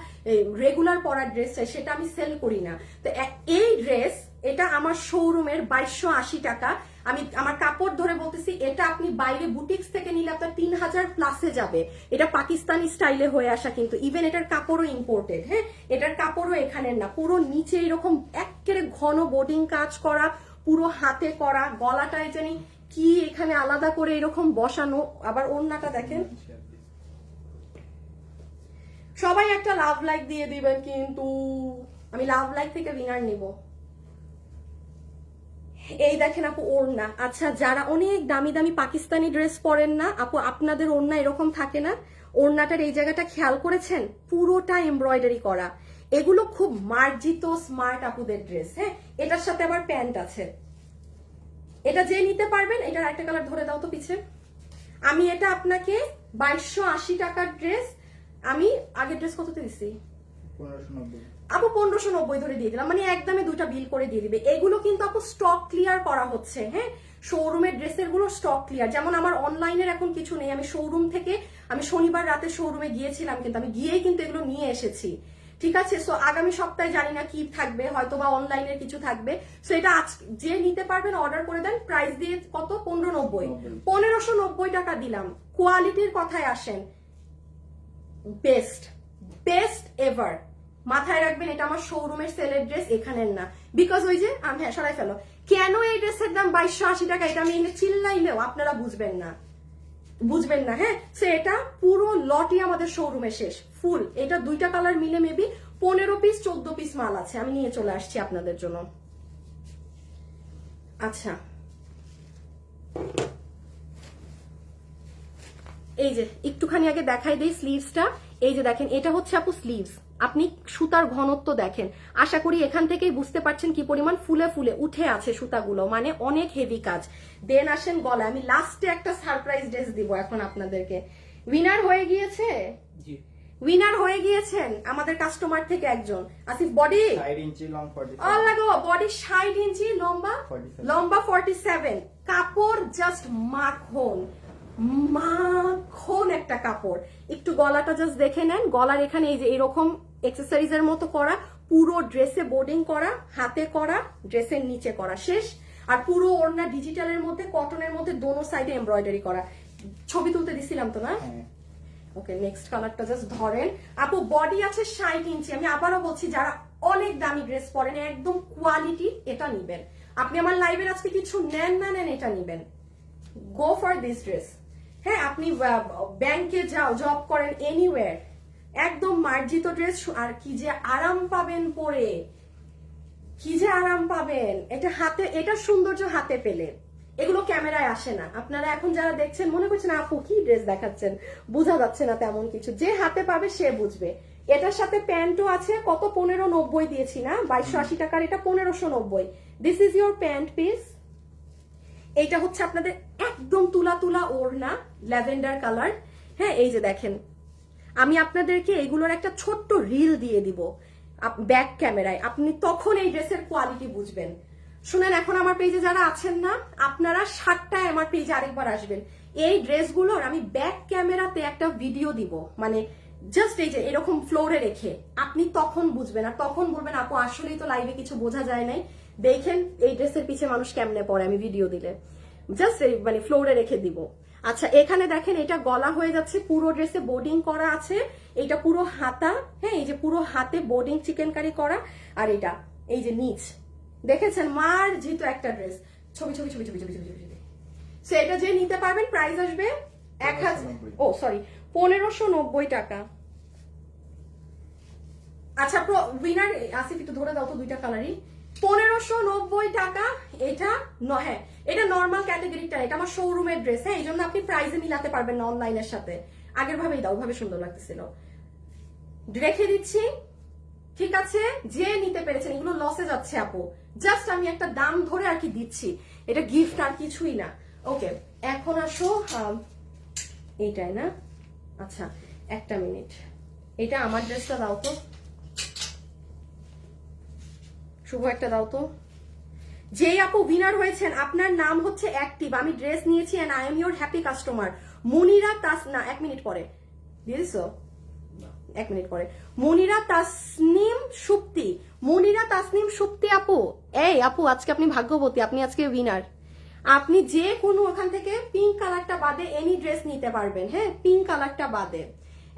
রেগুলার পরার ড্রেস চাই, সেটা আমি সেল করি না। তো এই ড্রেস এটা আমার শোরুমের 2280 টাকা। আমি আমার কাপড় ধরে বলতেছি, এটা আপনি বাইরে বুটিক্স থেকে নিলে আপনার 3000 প্লাসে যাবে। এটা পাকিস্তানি স্টাইলে হয়ে আসা, কিন্তু ইভেন এটার কাপড়ও ইম্পোর্টেড। হ্যাঁ এটার কাপড়ও এখানের না, পুরো নিচে এরকম একেবারে ঘন বোর্ডিং কাজ করা, পুরো হাতে করা, গলাটায় জানি কি এখানে আলাদা করে এরকম বসানো। আবার ওড়নাটা দেখেন, সবাই একটা লাভ লাইক দিয়ে দিবেন, কিন্তু আমি লাভ লাইক থেকে উইনার নিব। এই দেখেন আপু ওড়না। আচ্ছা যারা অনেক দামি দামি পাকিস্তানি ড্রেস পরেন না আপু, আপনাদের ওড়না এরকম থাকে না? ওড়নাটার এই জায়গাটা খেয়াল করেছেন, পুরোটা এমব্রয়ডারি করা। এগুলো খুব মার্জিত স্মার্ট আপুদের ড্রেস। হ্যাঁ এটার সাথে আবার প্যান্ট আছে। এটা যে নিতে পারবেন, এটার একটা কালার ধরে দাও তো পিছে। আমি এটা আপনাকে 2280 টাকার ড্রেস, আমি আগের ড্রেস কততে দিছি?
1590
আপু 1590 ধরে দিয়ে দিলাম, মানে একদমে দুইটা বিল করে দিয়ে দিবে। এগুলো কিন্তু আপু স্টক ক্লিয়ার করা হচ্ছে। হ্যাঁ শোরুমের ড্রেসের গুলো স্টক ক্লিয়ার, যেমন আমার অনলাইনের এখন কিছু নেই। আমি শোরুম থেকে আমি শনিবার রাতে শোরুমে গিয়েছিলাম, কিন্তু আমি গিয়েই কিন্তু এগুলো নিয়ে এসেছি, ঠিক আছে? সো আগামী সপ্তাহে জানি না কি থাকবে, হয়তো বা অনলাইনের কিছু থাকবে। সো এটা যে নিতে পারবেন অর্ডার করে দেন। প্রাইস দিয়ে কত? 1590, 1590 টাকা দিলাম। কোয়ালিটির কথায় আসেন, বেস্ট বেস্ট এভার। মাথায় রাখবেন এটা আমার শোরুমের সেলের ড্রেস, এখানের না। বিকজ ওই যে হ্যাঁ সরাই ফেলো, কেন এই ড্রেসের দাম 2280 টাকা, এটা আমি চিল্লাইলেও আপনারা বুঝবেন না, বুঝবেন না। হ্যাঁ সো এটা পুরো লটই আমাদের শোরুমে শেষ ফুল। এটা দুইটা কালার মিলে মেবি 15 পিস 14 পিস মাল আছে, আমি নিয়ে চলে আসছি আপনাদের জন্য। আচ্ছা এই যে একটুখানি আগে দেখাই দেই স্লিভসটা। এই যে দেখেন এটা হচ্ছে আপু স্লিভস, আপনি সুতার ঘনত্ব দেখেন, আশা করি এখান থেকেই বুঝতে পারছেন কি পরিমাণ ফুলে ফুলে উঠে আছে সুতাগুলো, মানে অনেক হেভি কাজ। দেন আসেন গলা, আমি লাস্টে একটা সারপ্রাইজ ড্রেস দিব এখন আপনাদেরকে। উইনার হয়ে গিয়েছে, উইনার হয়ে গিয়েছেন আমাদের কাস্টমার থেকে একজন। আসিফ বডি
5 ইঞ্চি লং 47
লাগো বডি 60 ইঞ্চি লম্বা
47
লম্বা 47, কাপড় জাস্ট মাখন মাখন একটা কাপড়। একটু গলাটা জাস্ট দেখে নেন, গলার এখানে এই যে এরকম এক্সেসরিজের মতো করা, পুরো ড্রেসে বোর্ডিং করা, হাতে করা, ড্রেসের নিচে করা, শেষ। আর পুরো ওড়না ডিজিটালের মধ্যে, কটনের মধ্যে দোনো সাইডে এমব্রয়ডারি করা। ছবি তুলতে দিছিলাম তো না?
হ্যাঁ
ওকে, নেক্সট কালারটা জাস্ট ধরেন আপু। বডি আছে 60 ইঞ্চি। আমি আবারও বলছি, যারা অনেক দামি ড্রেস পরেন, একদম কোয়ালিটি, এটা নিবেন। আপনি আমার লাইভের আজকে কিছু নেন না নেন, এটা নিবেন। Go for this dress. হ্যাঁ, আপনি ব্যাংকে যাও, জব করেন, এনিওয়্যার, একদম মার্জিত ড্রেস। আর কি যে আরাম পাবেন পরে, কি যে আরাম পাবেন। এটা হাতে, এটা সৌন্দর্য হাতে পেলে, এগুলো ক্যামেরায় আসে না। আপনারা এখন যারা দেখছেন মনে করছেন আপু কি ড্রেস দেখাচ্ছেন, বোঝা যাচ্ছে না তেমন কিছু। যে হাতে পাবে সে বুঝবে। এটার সাথে প্যান্টও আছে। কত? 1590 দিয়েছি না? 2280 টাকার এটা 1590। This is your pant piece. এইটা হচ্ছে আপনাদের একদম তুলা তুলা ওড়না, ল্যাভেন্ডার কালার। হ্যাঁ, এই যে দেখেন, আমি আপনাদেরকে এগুলোর একটা ছোট্ট রিল দিয়ে দিব ব্যাক ক্যামেরায়, আপনি তখন এই ড্রেসের কোয়ালিটি বুঝবেন। শুনেন, এখন আমার পেজে যারা আছেন না, আপনারা 7টায় আমার পেজে আরেকবার আসবেন। এই ড্রেসগুলোর আমি ব্যাক ক্যামেরাতে একটা ভিডিও দিব, মানে জাস্ট এই যে এরকম ফ্লোরে রেখে, আপনি তখন বুঝবেন। আর তখন বলবেন আপু আসলেই তো লাইভে কিছু বোঝা যায় নাই, দেখেন এই ড্রেসের পিছে মানুষ কেমনে পড়ে আমি ভিডিও দিলে। জাস্ট মানে ফ্লোরে রেখে দিব। আচ্ছা, এখানে দেখেন, এটা গলা হয়ে যাচ্ছে, পুরো ড্রেসে বোর্ডিং করা আছে। এটা পুরো হাতা, হ্যাঁ, এই যে পুরো হাতে বোর্ডিং চিকেন কারি করা। আর এটা এই যে নিচ, দেখেছেন, মার্জিত একটা ড্রেস। ছবি ছবি ছবি ছবি ছবি ছবি ছবি। সো এটা যে নিতে পারবেন, প্রাইস আসবে 1590 টাকা। আচ্ছা, উইনার আসিফ একটু ধরে দাও তো, দুইটা কালারই 1590 টাকা। এটা হ্যাঁ, এটা নর্মাল ক্যাটাগরিটা, এটা আমার শোরুমের ড্রেস। হ্যাঁ, এই জন্য আপনি প্রাইসে মিলাতে পারবেন না অনলাইনের সাথে। আগের ভাবেই দাও, ভাবে সুন্দর লাগতেছিল, রেখে দিচ্ছি। ঠিক আছে, যে নিতে পেরেছেন, এগুলো লসে যাচ্ছে আপু, জাস্ট আমি একটা দাম ধরে আর কি দিচ্ছি, এটা গিফট আর কিছুই না। ওকে, এখন আসো এইটাই না? আচ্ছা, একটা মিনিট, এটা আমার ড্রেসটা দাও তো, শুভ একটা দাও তো। যেই আপু উইনার হয়েছেন, আপনার নাম হচ্ছে অ্যাক্টিভ, আমি ড্রেস নিয়েছি and I am your happy customer. Munira না, 1 মিনিট পরে দিয়ে দিছো, 1 মিনিট পরে। মুনিরা তাসনিম সুপ্তি, মুনিরা তাসনিম সুপ্তি আপু। এই আপু, আজকে আপনি ভাগ্যবতী, আপনি আজকে উইনার। আপনি যে কোনো ওখান থেকে পিঙ্ক কালারটা বাদে এনি ড্রেস নিতে পারবেন। হ্যাঁ, পিঙ্ক কালারটা বাদে।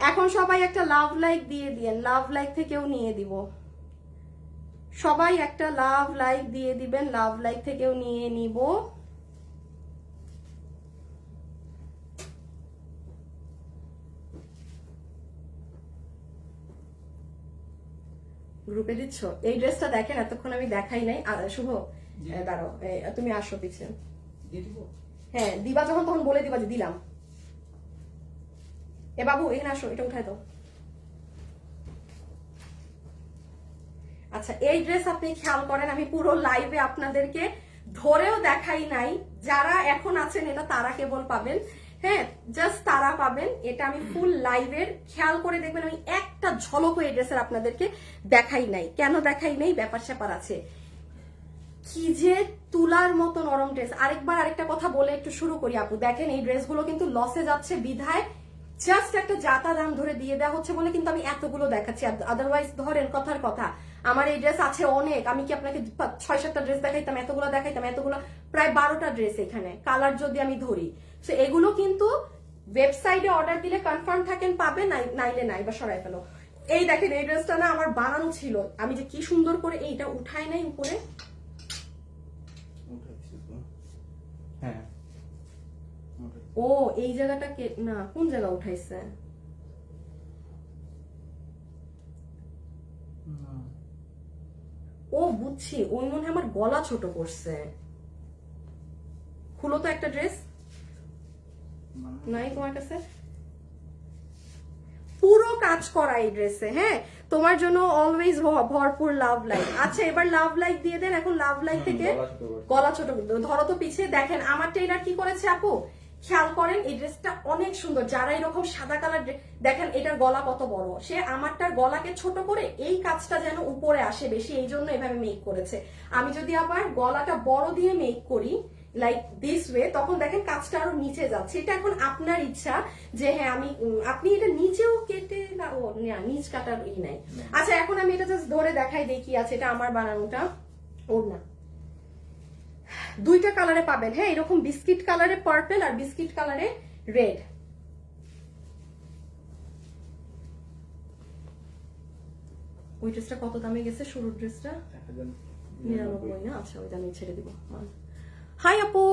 এখন সবাই একটা লাভ লাইক দিয়ে দিয়েন, লাভ লাইক থেকেও নিয়ে দিব। সবাই একটা লাভ লাইক দিয়ে দিবেন, লাভ লাইক থেকেও নিয়ে নিব। গ্রুপে দিচ্ছ? এই ড্রেসটা দেখেন, এতক্ষণ আমি দেখাই নাই। শুভ দাঁড়াও, তুমি আসো পিছে। হ্যাঁ, দিবা যখন তখন বলে দিবা যে দিলাম। এ বাবু এখানে আসো, এটা উঠাই দাও। আচ্ছা, এই ড্রেস আপনি খেয়াল করেন, আমি পুরো লাইভে আপনাদেরকে ধরেও দেখাই নাই। যারা এখন আছেন এটা তারা কেবল পাবেন। হ্যাঁ, জাস্ট তারা পাবেন। এটা আমি ফুল লাইভের, খেয়াল করে দেখবেন, আমি একটা ঝলকও এই ড্রেসের আপনাদেরকে দেখাই নাই। কেন দেখাই নাই? ব্যাপার স্যাপার আছে। কি যে তুলার মতো নরম ড্রেস। আরেকটা কথা বলে একটু শুরু করি আপু। দেখেন, এই ড্রেসগুলো কিন্তু লসে যাচ্ছে বিধায় জাস্ট একটা জাতা দাম ধরে দিয়ে দেওয়া হচ্ছে বলে কিন্তু আমি এতগুলো দেখাচ্ছি। আদারওয়াইজ ধরেন, কথার কথা, আমার এই ড্রেস আছে অনেক। আমি কি আপনাকে 6-7টা ড্রেস দেখাইতাম? এতগুলো দেখাইতাম? এতগুলো, প্রায় 12টা ড্রেস এখানে, কালার যদি আমি ধরি। তো এগুলো কিন্তু ওয়েবসাইটে অর্ডার দিলে কনফার্ম থাকেন পাবে, নাইলে নাই, বা সরাই ফেলো। এই দেখেন, এই ড্রেসটা না আমার বানানো ছিল, আমি যে কি সুন্দর করে এইটা উঠাই নাই উপরে।
হ্যাঁ,
ও এই জায়গাটা কে না, কোন জায়গা উঠাইছে? ও বুঝছি, ওই মনে হয় আমার গলা ছোট করছে। খুলো তো একটা ড্রেস, নাই তোমার কাছে? পুরো কাজ করা এই ড্রেসে। হ্যাঁ, তোমার জন্য অলওয়েজ ভরপুর লাভ লাইক। আচ্ছা, এবার লাভ লাইক দিয়ে দেন। এখন লাভ লাইক থেকে গলা ছোট ধরো তো পিছে। দেখেন আমার টেইলার কি করেছে আপু, খেয়াল করেন এই ড্রেসটা অনেক সুন্দর। যারা এরকম সাদা কালার দেখেন এটার গলা কত বড়, সে আমারটার গলাকে ছোট করে এই কাজটা যেন উপরে আসে বেশি, এই জন্য এভাবে মেক করেছে। আমি যদি আবার গলাটা বড় দিয়ে মেক করি লাইক দিস ওয়ে, তখন দেখেন কাজটা আরো নিচে যাচ্ছে। এটা এখন আপনার ইচ্ছা যে হ্যাঁ আমি আপনি এটা নিচেও কেটে না, ও না নিচ কাটার ই নাই। আচ্ছা এখন আমি এটা জাস্ট ধরে দেখাই দিই কি আছে। এটা আমার বানানোটা, ওর না। দুইটা কালারে পাবেন, হ্যাঁ এরকম বিস্কিট কালারে পার্পল আর বিস্কিট কালারে রেড। ওই ড্রেসটা কত দামে গেছে শুরুর ড্রেসটা? 99 না? আচ্ছা ওইটা আমি ছেড়ে দিব। হাই আপু,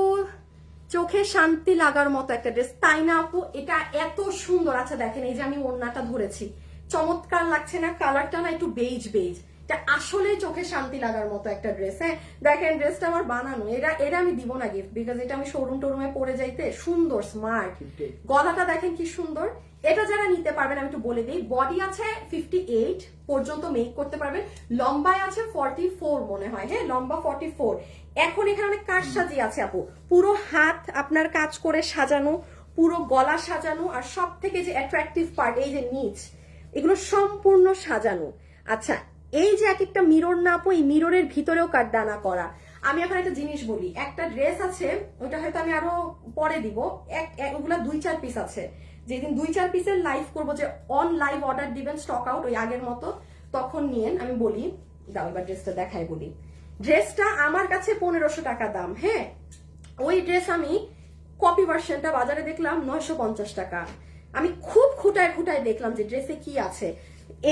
চোখে শান্তি লাগার মতো একটা ড্রেস, তাই না আপু? এটা এত সুন্দর। আচ্ছা দেখেন এই যে আমি ওড়নাটা ধরেছি, চমৎকার লাগছে না? কালারটা না একটু বেজ বেজ, এটা আসলে চোখে শান্তি লাগার মতো একটা ড্রেস। হ্যাঁ দেখেন ড্রেসটা আমার বানানো, এটা আমি দিব না গিফট, বিকজ এটা আমি শোরুম টোরুমে পরে যাইতে সুন্দর স্মার্ট। গলাটা দেখেন কি সুন্দর। এটা যারা নিতে পারবেন আমি একটু বলে দিই, বডি আছে 58 পর্যন্ত মেক করতে পারবেন, লম্বায় আছে 44 মনে হয়, হ্যাঁ লম্বা 44। এখন এখানে অনেক কাজ সাজিয়ে আছে আপু, পুরো হাত আপনার কাজ করে সাজানো, পুরো গলা সাজানো, আর সব থেকে যে অ্যাট্রাকটিভ পার্ট এই যে নিচ, এগুলো সম্পূর্ণ সাজানো। আচ্ছা এই যে এক একটা মিরর না আপু, এই মিররের ভিতরেও কাঠদানা করা। আমি এখন একটা জিনিস বলি, একটা ড্রেস আছে ওটা হয়তো আমি আরো পরে দিব, ওগুলা 2-4 পিস আছে, যেদিন 2-4 পিসের লাইভ করবো, যে অন লাইভ অর্ডার দিবেন স্টক আউট ওই আগের মতো, তখন নিয়েন। আমি বলি দাও এবার ড্রেসটা দেখাই বলি। ড্রেসটা আমার কাছে 1500 টাকা দাম, হ্যাঁ ওই ড্রেস আমি কপি ভার্সনটা বাজারে দেখলাম 950 টাকা। আমি খুব খুঁটায় খুঁটায় দেখলাম যে ড্রেসে কি আছে।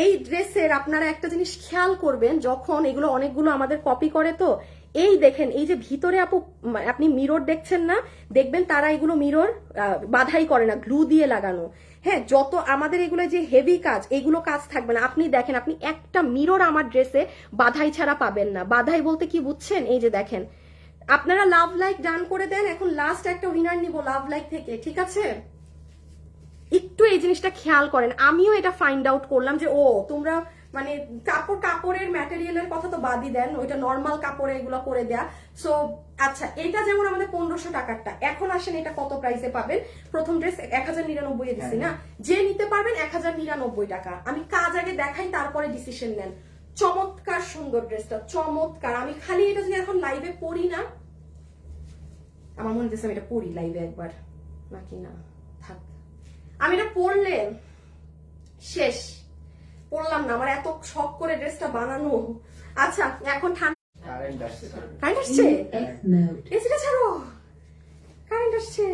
এই ড্রেসের আপনারা একটা জিনিস খেয়াল করবেন, যখন এগুলো অনেকগুলো আমাদের কপি করে, তো এই দেখেন এই যে ভিতরে আপু আপনি মিরর দেখছেন না, দেখবেন তারা এগুলো মিরর বাধাই করে না, গ্লু দিয়ে লাগানো। হ্যাঁ যত আমাদের এগুলো যে হেভি কাজ, এগুলো কাজ থাকবে না। আপনি দেখেন আপনি একটা মিরর আমার ড্রেসে বাধাই ছাড়া পাবেন না। বাধাই বলতে কি বুঝছেন? এই যে দেখেন, আপনারা লাভ লাইক ডান করে দেন। এখন লাস্ট একটা উইনার নিব লাভ লাইক থেকে, ঠিক আছে? একটু এই জিনিসটা খেয়াল করেন। আমিও এটা ফাইন্ড আউট করলাম যে ও তোমরা মানে কাপড়ের ম্যাটেরিয়ালের কথা তো বাদই দেন, ওইটা নর্মাল কাপড়ে এগুলো করে দেয়া। সো আচ্ছা এটা যেমন আমাদের 1500 টাকারটা, এখন আসেন এটা কত প্রাইসে পাবেন। প্রথম ড্রেস 1099 এ দিছি না, যে নিতে পারবেন 1099 টাকা। আমি কাজ আগে দেখাই তারপরে ডিসিশন নেন। চমৎকার সুন্দর ড্রেসটা, চমৎকার। আমি খালি এটা যদি এখন লাইভে পড়ি না, আমার মনে হচ্ছে আমি এটা পড়ি লাইভে একবার, নাকি না থাক, আমি এটা পড়লে শেষ, পড়লাম না, আমার এত শখ করে ড্রেসটা বানানো। আচ্ছা এখন কারেন্ট আসছে, এসিটা ছাড়ো, কারেন্ট আসছে।